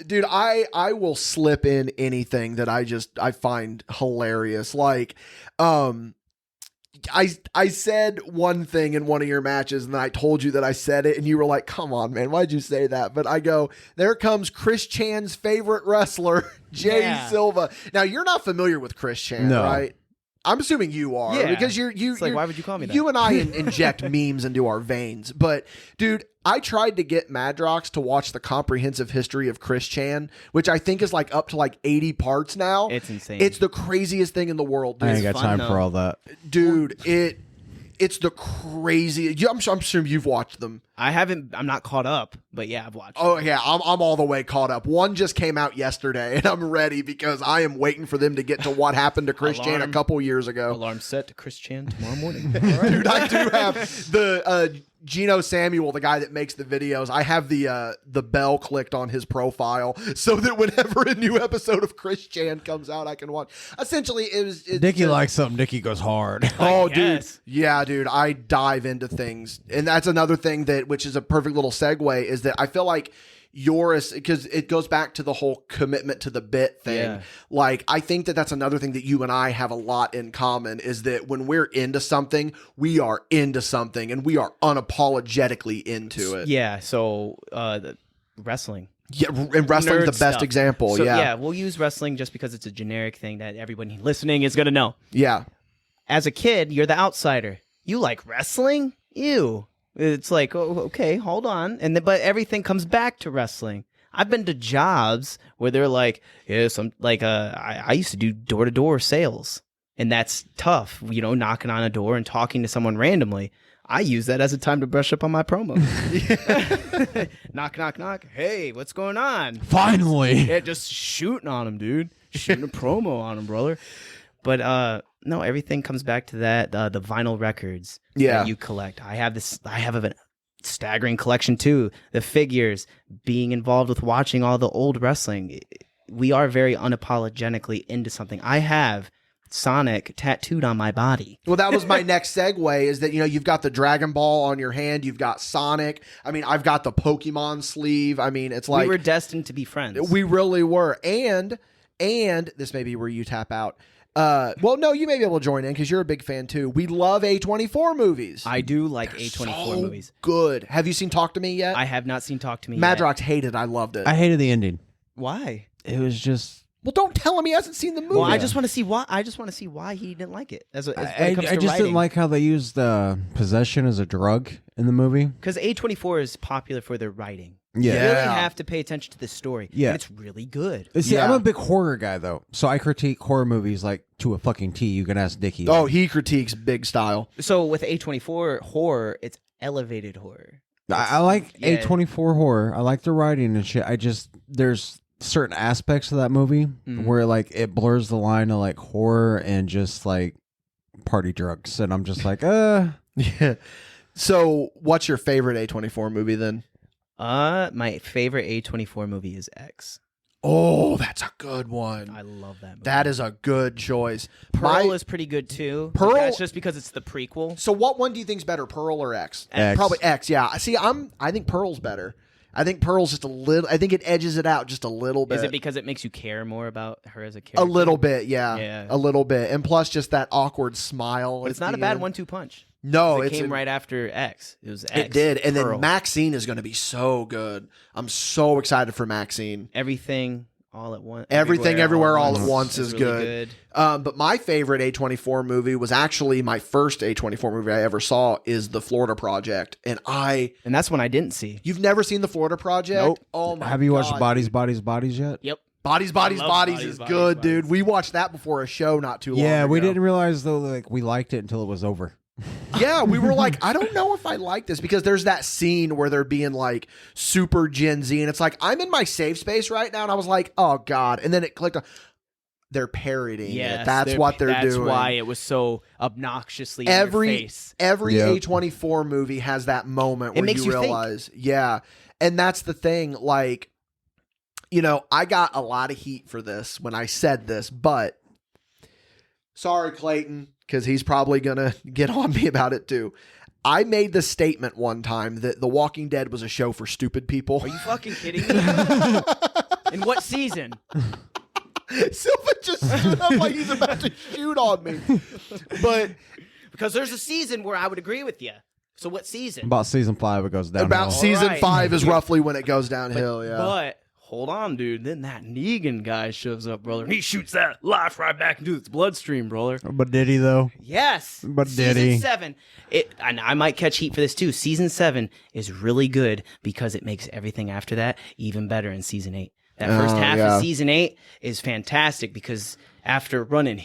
Dude, I will slip in anything that I find hilarious. Like, I said one thing in one of your matches, and then I told you that I said it, and you were like, come on, man, why'd you say that? But I go, there comes Chris Chan's favorite wrestler, Jay Silva. Now, you're not familiar with Chris Chan, right? I'm assuming you are, Yeah. because you. It's like, why would you call me that? You and I inject memes into our veins. But dude, I tried to get Madrox to watch the comprehensive history of Chris Chan, which I think is like up to like 80 parts now. It's insane. It's the craziest thing in the world, dude. I ain't got time for all that. Dude, it's the craziest. I'm sure you've watched them. I haven't. I'm not caught up, but yeah, I've watched. Oh yeah, I'm all the way caught up. One just came out yesterday, and I'm ready because I am waiting for them to get to what happened to Chris Chan a couple years ago. Alarm set to Chris Chan tomorrow morning. Dude, I do have the Gino Samuel, the guy that makes the videos. I have the bell clicked on his profile so that whenever a new episode of Chris Chan comes out, I can watch. Essentially, it's Dickie likes something. Dickie goes hard. Oh, dude. Yeah, dude. I dive into things. And that's another thing which is a perfect little segue, is that I feel like yours, because it goes back to the whole commitment to the bit thing. Yeah. Like, I think that's another thing that you and I have a lot in common, is that when we're into something, we are into something and we are unapologetically into it. Yeah. So the wrestling. Yeah, and wrestling's the best example. So, yeah, we'll use wrestling just because it's a generic thing that everybody listening is gonna know. Yeah. As a kid, you're the outsider. You like wrestling? Ew. It's like, oh, okay, hold on, but everything comes back to wrestling. I've been to jobs where they're like, yeah, I used to do door-to-door sales, and that's tough. Knocking on a door and talking to someone randomly. I use that as a time to brush up on my promo. Knock, knock, knock. Hey, what's going on? Finally. Yeah, just shooting on him, dude. Shooting a promo on him, brother. But no, everything comes back to that. The vinyl records that you collect. I have a staggering collection too. The figures, being involved with watching all the old wrestling. We are very unapologetically into something. I have Sonic tattooed on my body. Well, that was my next segue, is that, you've got the Dragon Ball on your hand. You've got Sonic. I mean, I've got the Pokemon sleeve. I mean, it's like we were destined to be friends. We really were. And this may be where you tap out. Well, no, you may be able to join in because you're a big fan too. We love A24 movies. I do like A24 movies. Good. Have you seen Talk to Me yet? I have not seen Talk to Me Madrox hated. I loved it. I hated the ending. Why? It was just. Well, don't tell him he hasn't seen the movie. Well, I just want to see why. I just want to see why he didn't like it. I just didn't like how they used possession as a drug in the movie. Because A24 is popular for their writing. Yeah. You really have to pay attention to the story. Yeah. And it's really good. See, I'm a big horror guy, though. So I critique horror movies like to a fucking T. You can ask Dickie. Oh, he critiques big style. So with A24 horror, it's elevated horror. I like A24 horror. I like the writing and shit. There's certain aspects of that movie where like it blurs the line of like horror and just like party drugs. And I'm just like, Yeah. So what's your favorite A24 movie then? My favorite A24 movie is X. Oh, that's a good one. I love that movie. That is a good choice. Pearl is pretty good too. Pearl, that's just because it's the prequel. So what one do you think's better, Pearl or X? X. Probably X, yeah. See, I think Pearl's better. I think Pearl's just a little. I think it edges it out just a little bit. Is it because it makes you care more about her as a character? A little bit, yeah. Yeah. A little bit. And plus just that awkward smile. But it's not a bad 1-2 punch. No, it came right after X. It was X. It did. And Pearl. then Maxine is going to be so good. I'm so excited for Maxine. Everything all at once. Everything everywhere all at once is really good. But my favorite A24 movie was actually my first A24 movie I ever saw is The Florida Project. And that's one I didn't see. You've never seen The Florida Project? Nope. Oh my God. Have you watched Bodies, Bodies, Bodies yet? Yep. Bodies is good, dude. We watched that before a show not too long ago. Yeah, we didn't realize though like we liked it until it was over. Yeah, we were like, I don't know if I like this because there's that scene where they're being like super Gen Z and it's like, I'm in my safe space right now. And I was like, oh God. And then it clicked on, they're parodying it. That's what they're doing. That's why it was so obnoxiously in your face. Every A24 movie has that moment where you realize, yeah. And that's the thing, like, I got a lot of heat for this when I said this, but sorry, Clayton, because he's probably going to get on me about it too. I made the statement one time that The Walking Dead was a show for stupid people. Are you fucking kidding me? In what season? Silva just stood up like he's about to shoot on me. But because there's a season where I would agree with you. So what season? About season 5 it goes downhill. About season 5 is roughly when it goes downhill, But hold on, dude. Then that Negan guy shows up, brother. He shoots that life right back into its bloodstream, brother. But did he though? Yes. But did Season he? 7. And I might catch heat for this too. Season 7 is really good because it makes everything after that even better in season 8. That first half of season 8 is fantastic because after running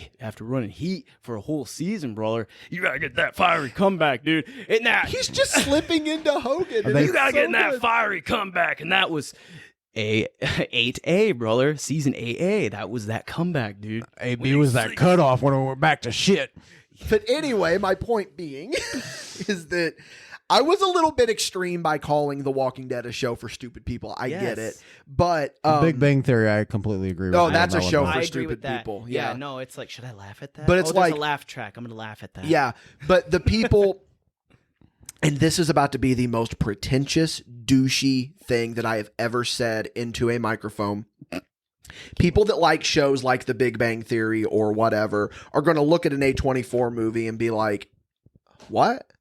heat for a whole season, brother, you gotta get that fiery comeback, dude. And that He's just slipping into Hogan. you gotta get in that fiery comeback, and that was 8A, brother. Season 8A. That was that comeback, dude. AB was that cutoff when we're back to shit. But anyway, my point being is that I was a little bit extreme by calling The Walking Dead a show for stupid people. I get it. But Big Bang Theory, I completely agree with. No, that's a show I for agree stupid with that. people. Yeah, no, it's like, should I laugh at that? But it's there's like a laugh track. I'm gonna laugh at that. Yeah, but the people, and this is about to be the most pretentious, douchey thing that I have ever said into a microphone. People that like shows like The Big Bang Theory or whatever are going to look at an A24 movie and be like, what?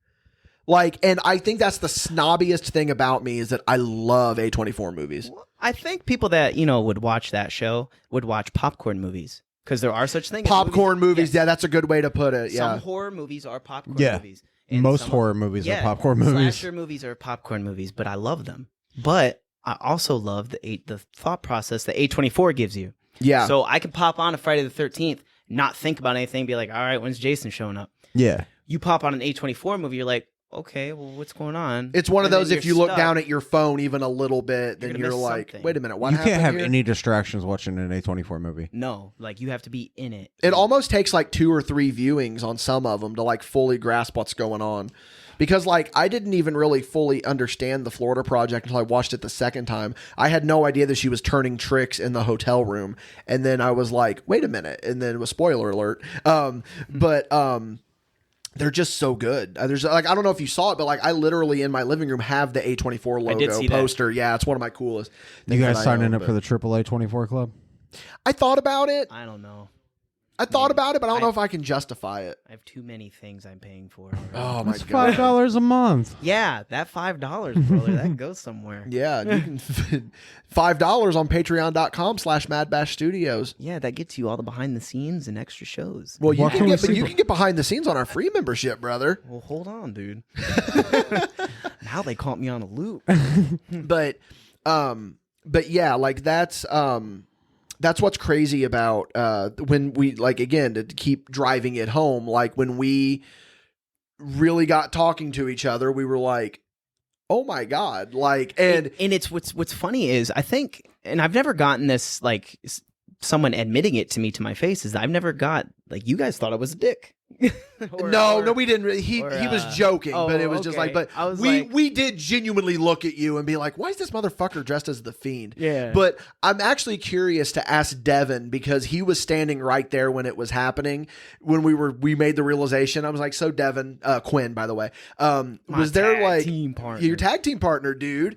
Like, and I think that's the snobbiest thing about me is that I love A24 movies. I think people that, would watch that show would watch popcorn movies because there are such things. Popcorn movies. Yeah, that's a good way to put it. Yeah. Some horror movies are popcorn movies. And most horror movies are popcorn movies. Slasher movies are popcorn movies, but I love them. But I also love the thought process that A24 gives you. Yeah. So I can pop on a Friday the 13th, not think about anything, be like, all right, when's Jason showing up? Yeah. You pop on an A24 movie, you're like, okay, well, what's going on? It's one of those, if you look stuck. down at your phone even a little bit, then you're like, something. wait a minute, what You happened can't have here? any distractions watching an A24 movie. No, like you have to be in it. It almost takes like 2 or 3 viewings on some of them to like fully grasp what's going on. Because like I didn't even really fully understand the Florida Project until I watched it the second time. I had no idea that she was turning tricks in the hotel room. And then I was like, wait a minute. And then it was spoiler alert. But they're just so good. There's like, I don't know if you saw it, but like I literally in my living room have the A24 logo poster. Yeah, it's one of my coolest. You guys signing up for the AAA 24 Club? I thought about it. I don't know. I thought about it, but I don't know if I can justify it. I have too many things I'm paying for. Oh my It's god, $5 a month. Yeah, that $5, brother, that goes somewhere. Yeah, you can $5 on patreon.com/MadBash Studios. Yeah, that gets you all the behind the scenes and extra shows. Well, you What can can we get, but see you for- can get behind the scenes on our free membership, brother. Well, hold on, dude. Now they caught me on a loop. But yeah, like that's what's crazy about when we, like, again, to keep driving it home, like when we really got talking to each other, we were like, oh my god, like, and it's what's funny is I think, and I've never gotten this, like someone admitting it to me to my face, is that I've never got, like, you guys thought I was a dick. no, we didn't really. He was joking, but it was just like, but I was we did genuinely look at you and be like, why is this motherfucker dressed as the Fiend? Yeah. But I'm actually curious to ask Devin, because he was standing right there when it was happening, when we made the realization. I was like, so Devin, Quinn, by the way, was there like team partner. your tag team partner, dude?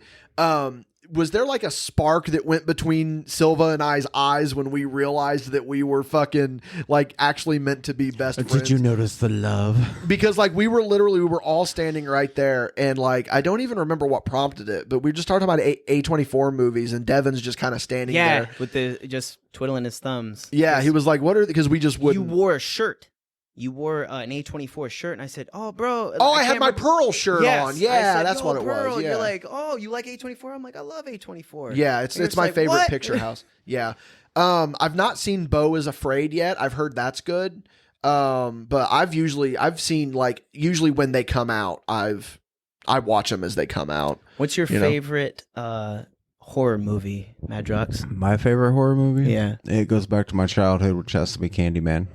Was there like a spark that went between Silva and I's eyes when we realized that we were fucking like actually meant to be best friends? Did you notice the love? Because like we were all standing right there, and like I don't even remember what prompted it, but we just started talking about A24 movies, and Devin's just kind of standing there. with the just twiddling his thumbs. Yeah, he was like, "What are?" Because we just wouldn't. You wore a shirt. You wore an A24 shirt, and I said, "Oh, bro." Oh, I had can't my remember- Pearl shirt Yes. on. I Yeah, said, that's "Yo, what it Pearl." was. Yeah. You're like, "Oh, you like A24?" I'm like, "I love A24." Yeah, And it's you're my just like, favorite "What?" picture house. Yeah. I've not seen Bo is Afraid yet. I've heard that's good. But I've seen, like, usually when they come out, I watch them as they come out. What's your You know? favorite horror movie, Madrox? My favorite horror movie? Yeah. It goes back to my childhood, which has to be Candyman.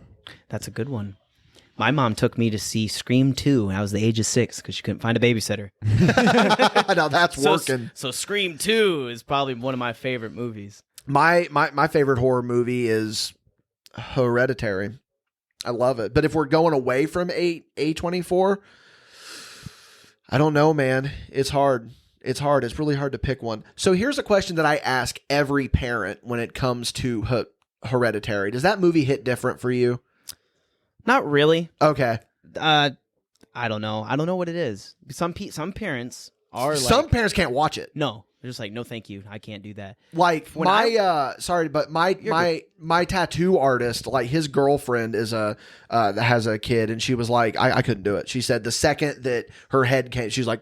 That's a good one. My mom took me to see Scream 2 when I was the age of 6 because she couldn't find a babysitter. Now that's working. So Scream 2 is probably one of my favorite movies. My favorite horror movie is Hereditary. I love it. But if we're going away from A24, I don't know, man. It's hard. It's really hard to pick one. So here's a question that I ask every parent when it comes to Hereditary. Does that movie hit different for you? Not really. Okay. I don't know. I don't know what it is. Some parents are like... Some parents can't watch it. No. They're just like, no, thank you. I can't do that. Like When my tattoo artist, like his girlfriend is has a kid, and she was like, I couldn't do it. She said the second that her head came, she's like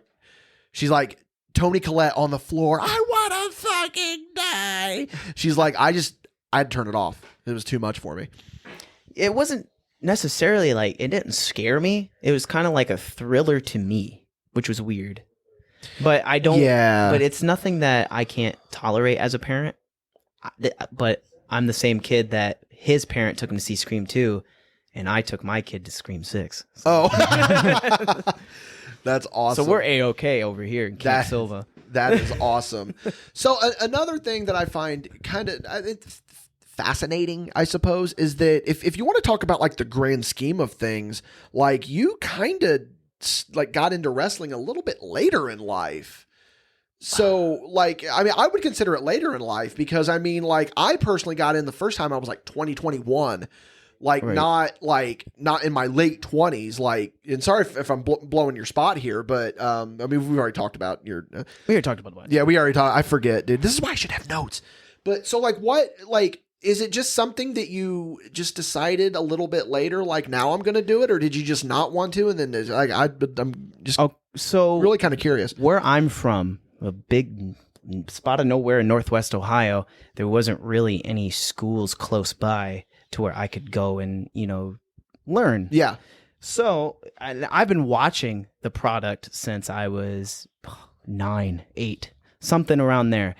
Tony Collette on the floor. I want to fucking die. She's like, I'd turn it off. It was too much for me. It wasn't necessarily like, it didn't scare me. It was kind of like a thriller to me, which was weird. But I don't. Yeah. But it's nothing that I can't tolerate as a parent. But I'm the same kid that his parent took him to see Scream 2, and I took my kid to Scream 6. So. Oh, that's awesome. So we're A-OK over here in King Silva. That is awesome. So another thing that I find kind of fascinating, I suppose, is that if you want to talk about like the grand scheme of things, like you kind of like got into wrestling a little bit later in life. So like, I mean, I would consider it later in life because I mean, like I personally got in the first time I was like 2021, like right. not in my late 20s. Like, and sorry if I'm blowing your spot here, but I mean, we've already talked about your. We already talked about what? Yeah, we already talked. I forget, dude. This is why I should have notes. But so like, what like. Is it just something that you just decided a little bit later, like now I'm going to do it, or did you just not want to? And then like I'm just so really kind of curious. Where I'm from, a big spot of nowhere in Northwest Ohio, there wasn't really any schools close by to where I could go and learn. Yeah. So I've been watching the product since I was 9, 8, something around there.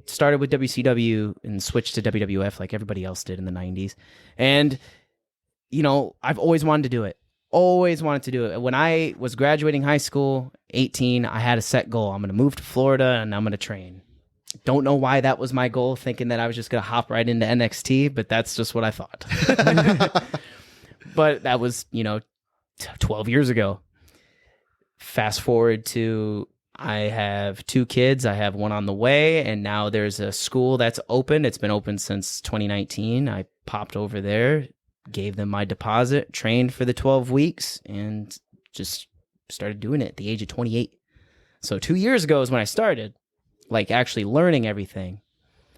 Started with WCW and switched to WWF like everybody else did in the 90s. And, I've always wanted to do it. Always wanted to do it. When I was graduating high school, 18, I had a set goal. I'm going to move to Florida and I'm going to train. Don't know why that was my goal, thinking that I was just going to hop right into NXT, but that's just what I thought. But that was, 12 years ago. Fast forward to... I have 2 kids. I have one on the way, and now there's a school that's open. It's been open since 2019. I popped over there, gave them my deposit, trained for the 12 weeks, and just started doing it at the age of 28. So 2 years ago is when I started, like actually learning everything.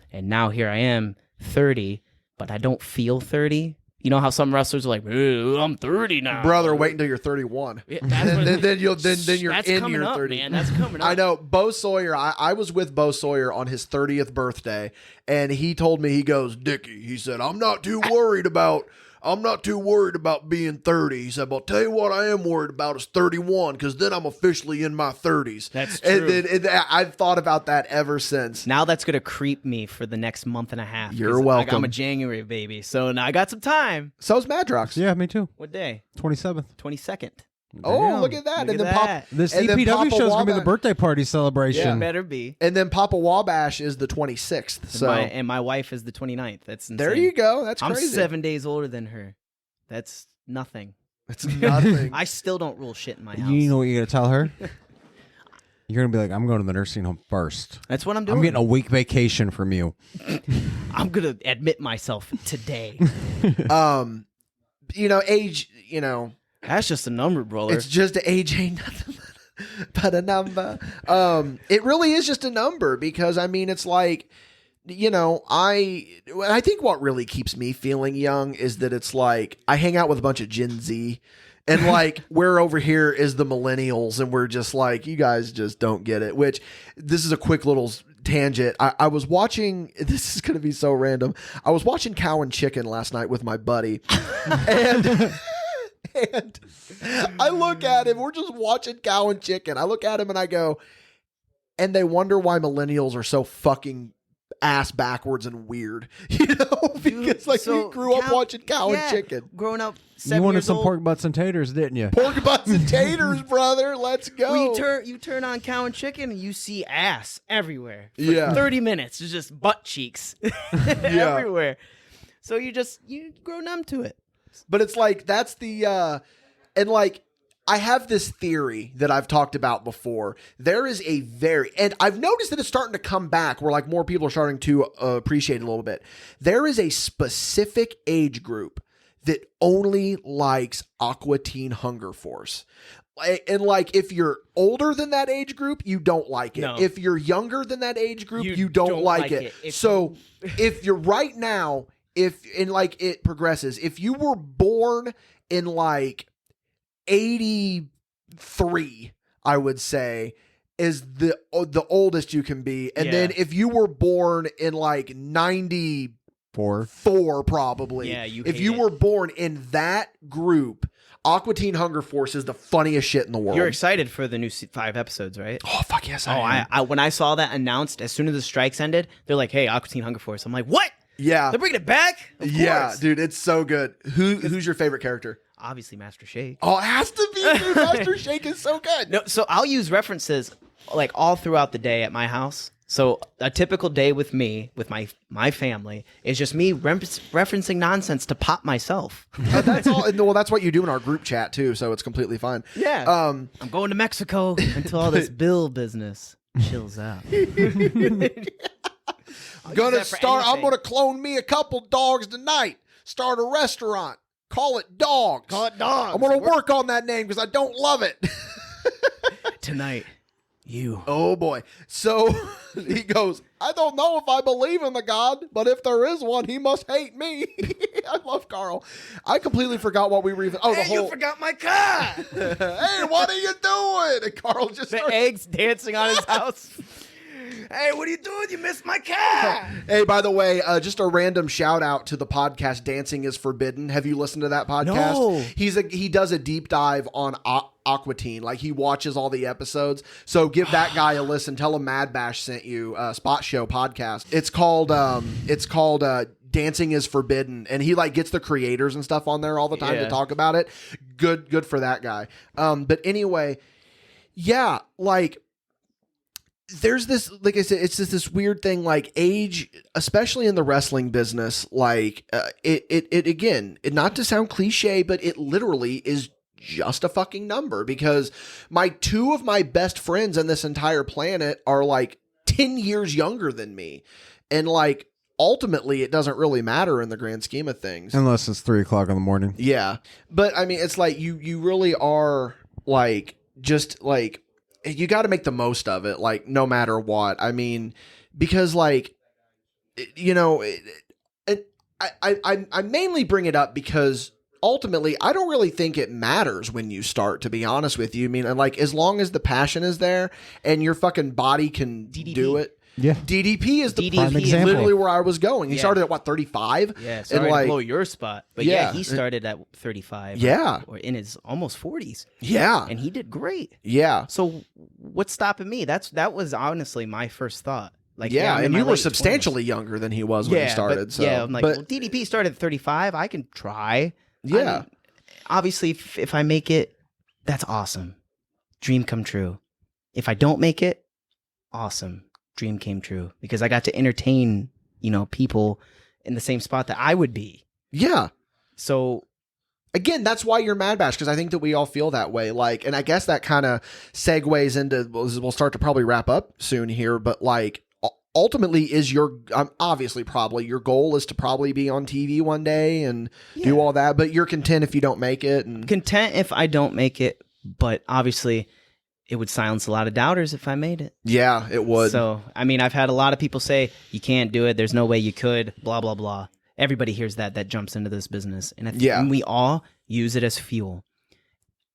And now here I am, 30, but I don't feel 30. You know how some wrestlers are like, I'm 30 now. Brother, wait until you're 31. Yeah, then you're in your 30. Man, that's coming up. I know. Bo Sawyer, I was with Bo Sawyer on his 30th birthday, and he told me, he goes, Dickie, he said, I'm not too worried about being 30. He said, but I'll tell you what I am worried about is 31, because then I'm officially in my 30s. That's true. And I've thought about that ever since. Now that's going to creep me for the next month and a half. You're welcome. I'm a January baby, so now I got some time. So's Madrox. Yeah, me too. What day? 27th. 22nd. Oh, Damn. look at that. Look and at then that. The CPW show is going to be the birthday party celebration. Yeah, better be. And then Papa Wabash is the 26th. So And my wife is the 29th. That's insane. there you go. That's I'm crazy. 7 days older than her. That's nothing. It's nothing. I still don't rule shit in my house. You know what you're going to tell her? You're going to be like, I'm going to the nursing home first. That's what I'm doing. I'm getting a week vacation from you. I'm going to admit myself today. Age, That's just a number, brother. it's just age ain't nothing but a number. It really is just a number because, I mean, it's like, I think what really keeps me feeling young is that it's like I hang out with a bunch of Gen Z and like we're over here is the millennials and we're just like, you guys just don't get it, which this is a quick little tangent. I was watching, this is going to be so random. I was watching Cow and Chicken last night with my buddy and I look at him, we're just watching Cow and Chicken. I look at him and I go, and they wonder why millennials are so fucking ass backwards and weird, because like we grew up watching Cow and Chicken. Growing up, You wanted years some old, pork butts and taters, didn't you? Pork butts and taters, brother. Let's go. Well, you turn on Cow and Chicken and you see ass everywhere. For Yeah. 30 minutes, it's just butt cheeks everywhere. So you grow numb to it. But it's like that's the and like I have this theory that I've talked about before. There is and I've noticed that it's starting to come back where like more people are starting to appreciate it a little bit. There is a specific age group that only likes Aqua Teen Hunger Force. And like, if you're older than that age group, you don't like it. No. If you're younger than that age group, you don't like it. So if you're right now, if in like it progresses, if you were born in like 83, I would say is the oldest you can be. And then if you were born in like 94 probably. Yeah, if you were born in that group, Aqua Teen Hunger Force is the funniest shit in the world. You're excited for the new 5 episodes, right? Oh, fuck yes, I am. I when I saw that announced, as soon as the strikes ended, they're like, hey, Aqua Teen Hunger Force. I'm like, what? Yeah. They're bringing it back? Of Yeah, course. dude, it's so good. Who's your favorite character? Obviously, Master Shake. Oh, it has to be, dude. Master Shake is so good. No, so I'll use references like all throughout the day at my house. So a typical day with me, with my family, is just me referencing nonsense to pop myself. That's all. Well, that's what you do in our group chat too, so it's completely fine. Yeah. I'm going to Mexico until all this bill business chills out. I'm gonna clone me a couple dogs tonight. Start a restaurant. Call it Dogs. I'm gonna work on that name because I don't love it. Tonight. Oh boy. So he goes, I don't know if I believe in the God, but if there is one, he must hate me. I love Carl. I completely forgot what we were even. Oh, you forgot my car. Hey, what are you doing? And Carl just the eggs dancing on his house. Hey, what are you doing? You missed my car. Hey, by the way, just a random shout out to the podcast Dancing is Forbidden. Have you listened to that podcast? No. He does a deep dive on Aqua Teen. Like, he watches all the episodes. So give that guy a listen. Tell him MadBash sent you Spot Show podcast. It's called Dancing is Forbidden, and he like gets the creators and stuff on there all the time to talk about it. Good for that guy. But anyway, yeah, like, there's this, like I said, it's just this weird thing, like age, especially in the wrestling business, like it again, not to sound cliche, but it literally is just a fucking number, because two of my best friends on this entire planet are like 10 years younger than me. And like, ultimately it doesn't really matter in the grand scheme of things. Unless it's 3 o'clock in the morning. Yeah. But I mean, it's like, you really are like, just like, you got to make the most of it, like, no matter what. I mean, because like, you know, I mainly bring it up because ultimately I don't really think it matters when you start, to be honest with you. I mean, like, as long as the passion is there and your fucking body can do it. Yeah. DDP is the prime example. Literally where I was going. He started at what, 35? Yeah, sorry to blow your spot. But yeah, he started at 35. Yeah. Or in his almost 40s. Yeah. And he did great. Yeah. So what's stopping me? That was honestly my first thought. Like, yeah, I'm in and my you were late substantially 20s. younger than he was when he started. But, so. yeah, I'm like, well, DDP started at 35. I can try. Yeah. Obviously, if I make it, that's awesome. Dream come true. If I don't make it, awesome. Dream came true, because I got to entertain, people in the same spot that I would be. Yeah. So again, that's why you're MadBash, because I think that we all feel that way. Like, and I guess that kind of segues into, we'll start to probably wrap up soon here, but like, ultimately is obviously probably your goal is to probably be on TV one day and do all that, but you're content if you don't make it. And content if I don't make it, but obviously it would silence a lot of doubters if I made it. Yeah, it would. So, I mean, I've had a lot of people say, you can't do it. There's no way you could, blah, blah, blah. Everybody hears that jumps into this business. And and we all use it as fuel.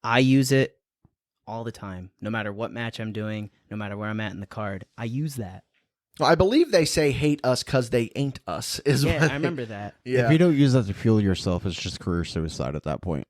I use it all the time. No matter what match I'm doing, no matter where I'm at in the card, I use that. Well, I believe they say hate us because they ain't us. I remember that. Yeah. If you don't use that to fuel yourself, it's just career suicide at that point.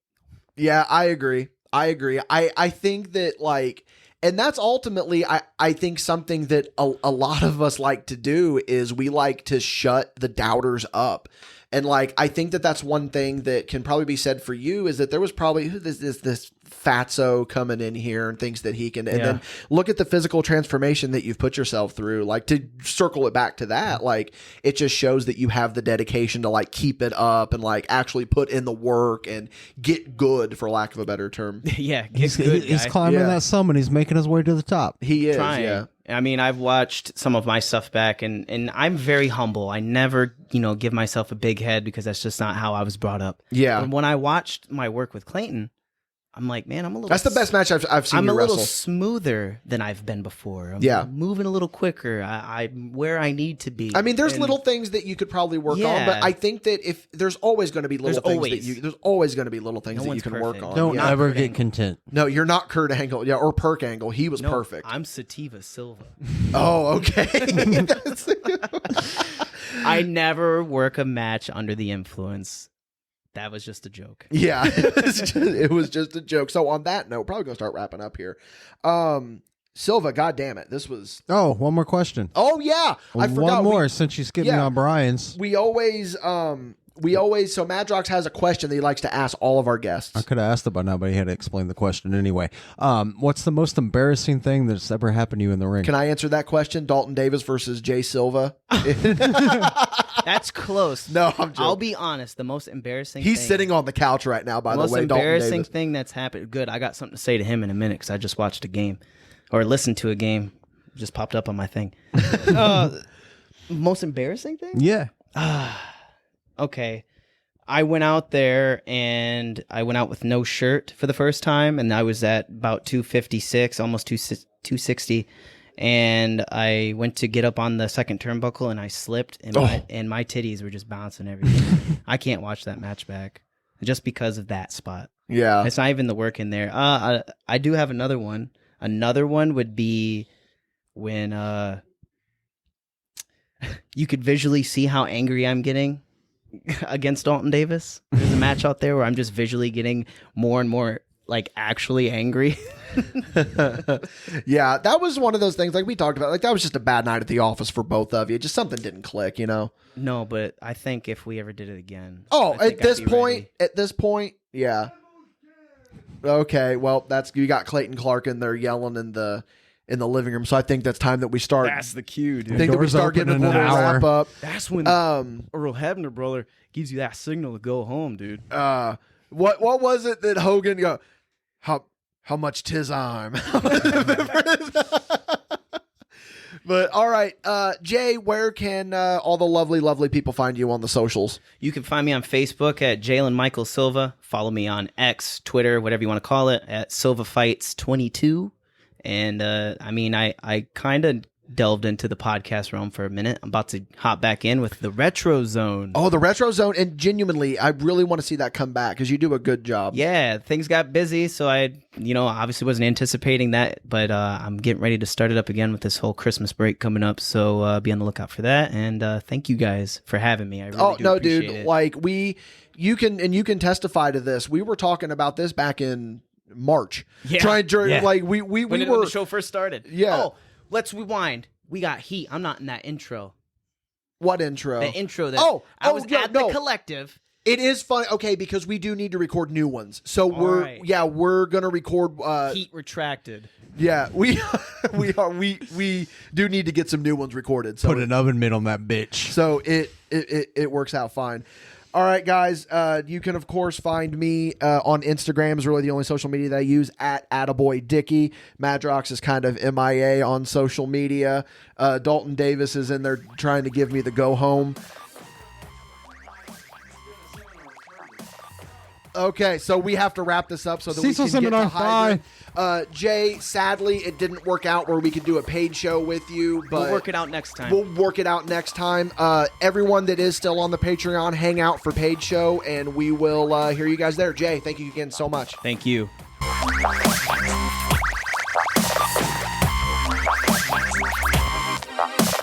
Yeah, I agree. I think that, like, and that's ultimately, I think something that a lot of us like to do is we like to shut the doubters up. And like, I think that that's one thing that can probably be said for you, is that there was probably this fatso coming in here and thinks that he can, and then look at the physical transformation that you've put yourself through. Like, to circle it back to that, like, it just shows that you have the dedication to like keep it up and like actually put in the work and get good, for lack of a better term. He's good. He's climbing that summit. He's making his way to the top. He is. Trying. Yeah. I mean, I've watched some of my stuff back, and I'm very humble. I never, give myself a big head, because that's just not how I was brought up. Yeah. But when I watched my work with Clayton, I'm like, man, I'm a little. That's the best match I've seen I'm you a wrestle. little smoother than I've been before. I'm moving a little quicker. I'm where I need to be. I mean, there's little things that you could probably work on, but I think that if there's always going to be little things there's always going to be little things that you can work on. Don't ever get content. No, you're not Kurt Angle, or Perk Angle. He was perfect. I'm Sativa Silva. Oh, okay. I never work a match under the influence. That was just a joke. Yeah, it was just a joke. So on that note, probably gonna start wrapping up here. Silva, God damn it, this was. Oh, one more question. Oh yeah, I forgot. One more since you skipped me on Brian's. We always. So Madrox has a question that he likes to ask all of our guests. I could have asked it by now, but he had to explain the question anyway. What's the most embarrassing thing that's ever happened to you in the ring? Can I answer that question? Dalton Davis versus Jay Silva. That's close. No, I'm joking. I'll be honest. The most embarrassing. He's sitting on the couch right now. By the way, most embarrassing thing that's happened. Good. I got something to say to him in a minute because I just watched a game or listened to a game. Just popped up on my thing. Most embarrassing thing? Yeah. Okay. I went out there and I went out with no shirt for the first time, and I was at about 256, almost 260. And I went to get up on the second turnbuckle and I slipped, and my titties were just bouncing everywhere. I can't watch that match back just because of that spot. Yeah. It's not even the work in there. I do have another one. Another one would be when you could visually see how angry I'm getting against Dalton Davis. There's a match out there where I'm just visually getting more and more like actually angry. Yeah, that was one of those things like we talked about. Like that was just a bad night at the office for both of you. Just something didn't click, you know? No, but I think if we ever did it again. Oh, at this point, yeah. Okay, well, you got Clayton Clark in there yelling in the living room. So I think that's time that we start. That's the cue, dude. I think that we start getting a little wrap up. That's when Earl Hebner, brother, gives you that signal to go home, dude. What was it that Hogan go? How much 'tis I'm? But all right, Jay, where can all the lovely people find you on the socials? You can find me on Facebook at Jalen Michael Silva. Follow me on X, Twitter, whatever you want to call it, at Silva Fights 22. And I mean, I kind of delved into the podcast realm for a minute. I'm about to hop back in with the Retro Zone. Oh, the Retro Zone. And genuinely, I really want to see that come back because you do a good job. Yeah, things got busy, so I, obviously wasn't anticipating that, but I'm getting ready to start it up again with this whole Christmas break coming up, so be on the lookout for that. And thank you guys for having me. I really do appreciate it. Like you can testify to this. We were talking about this back in March. Yeah. Like we when were the show first started. Yeah. Oh, let's rewind. We got heat. I'm not in that intro. What intro? The intro that I was at the collective. It is funny, okay, because we do need to record new ones. So we're gonna record Heat retracted. Yeah, we do need to get some new ones recorded. So Put an oven mitt on that bitch. So it works out fine. All right, guys. You can, of course, find me on Instagram. Is really the only social media that I use, at @AttaboyDickie. Madrox is kind of MIA on social media. Dalton Davis is in there trying to give me the go home. Okay, so we have to wrap this up so that we can get to Hybrid. Jay, sadly, it didn't work out where we could do a paid show with you. But we'll work it out next time. Everyone that is still on the Patreon, hang out for paid show, and we will hear you guys there. Jay, thank you again so much. Thank you.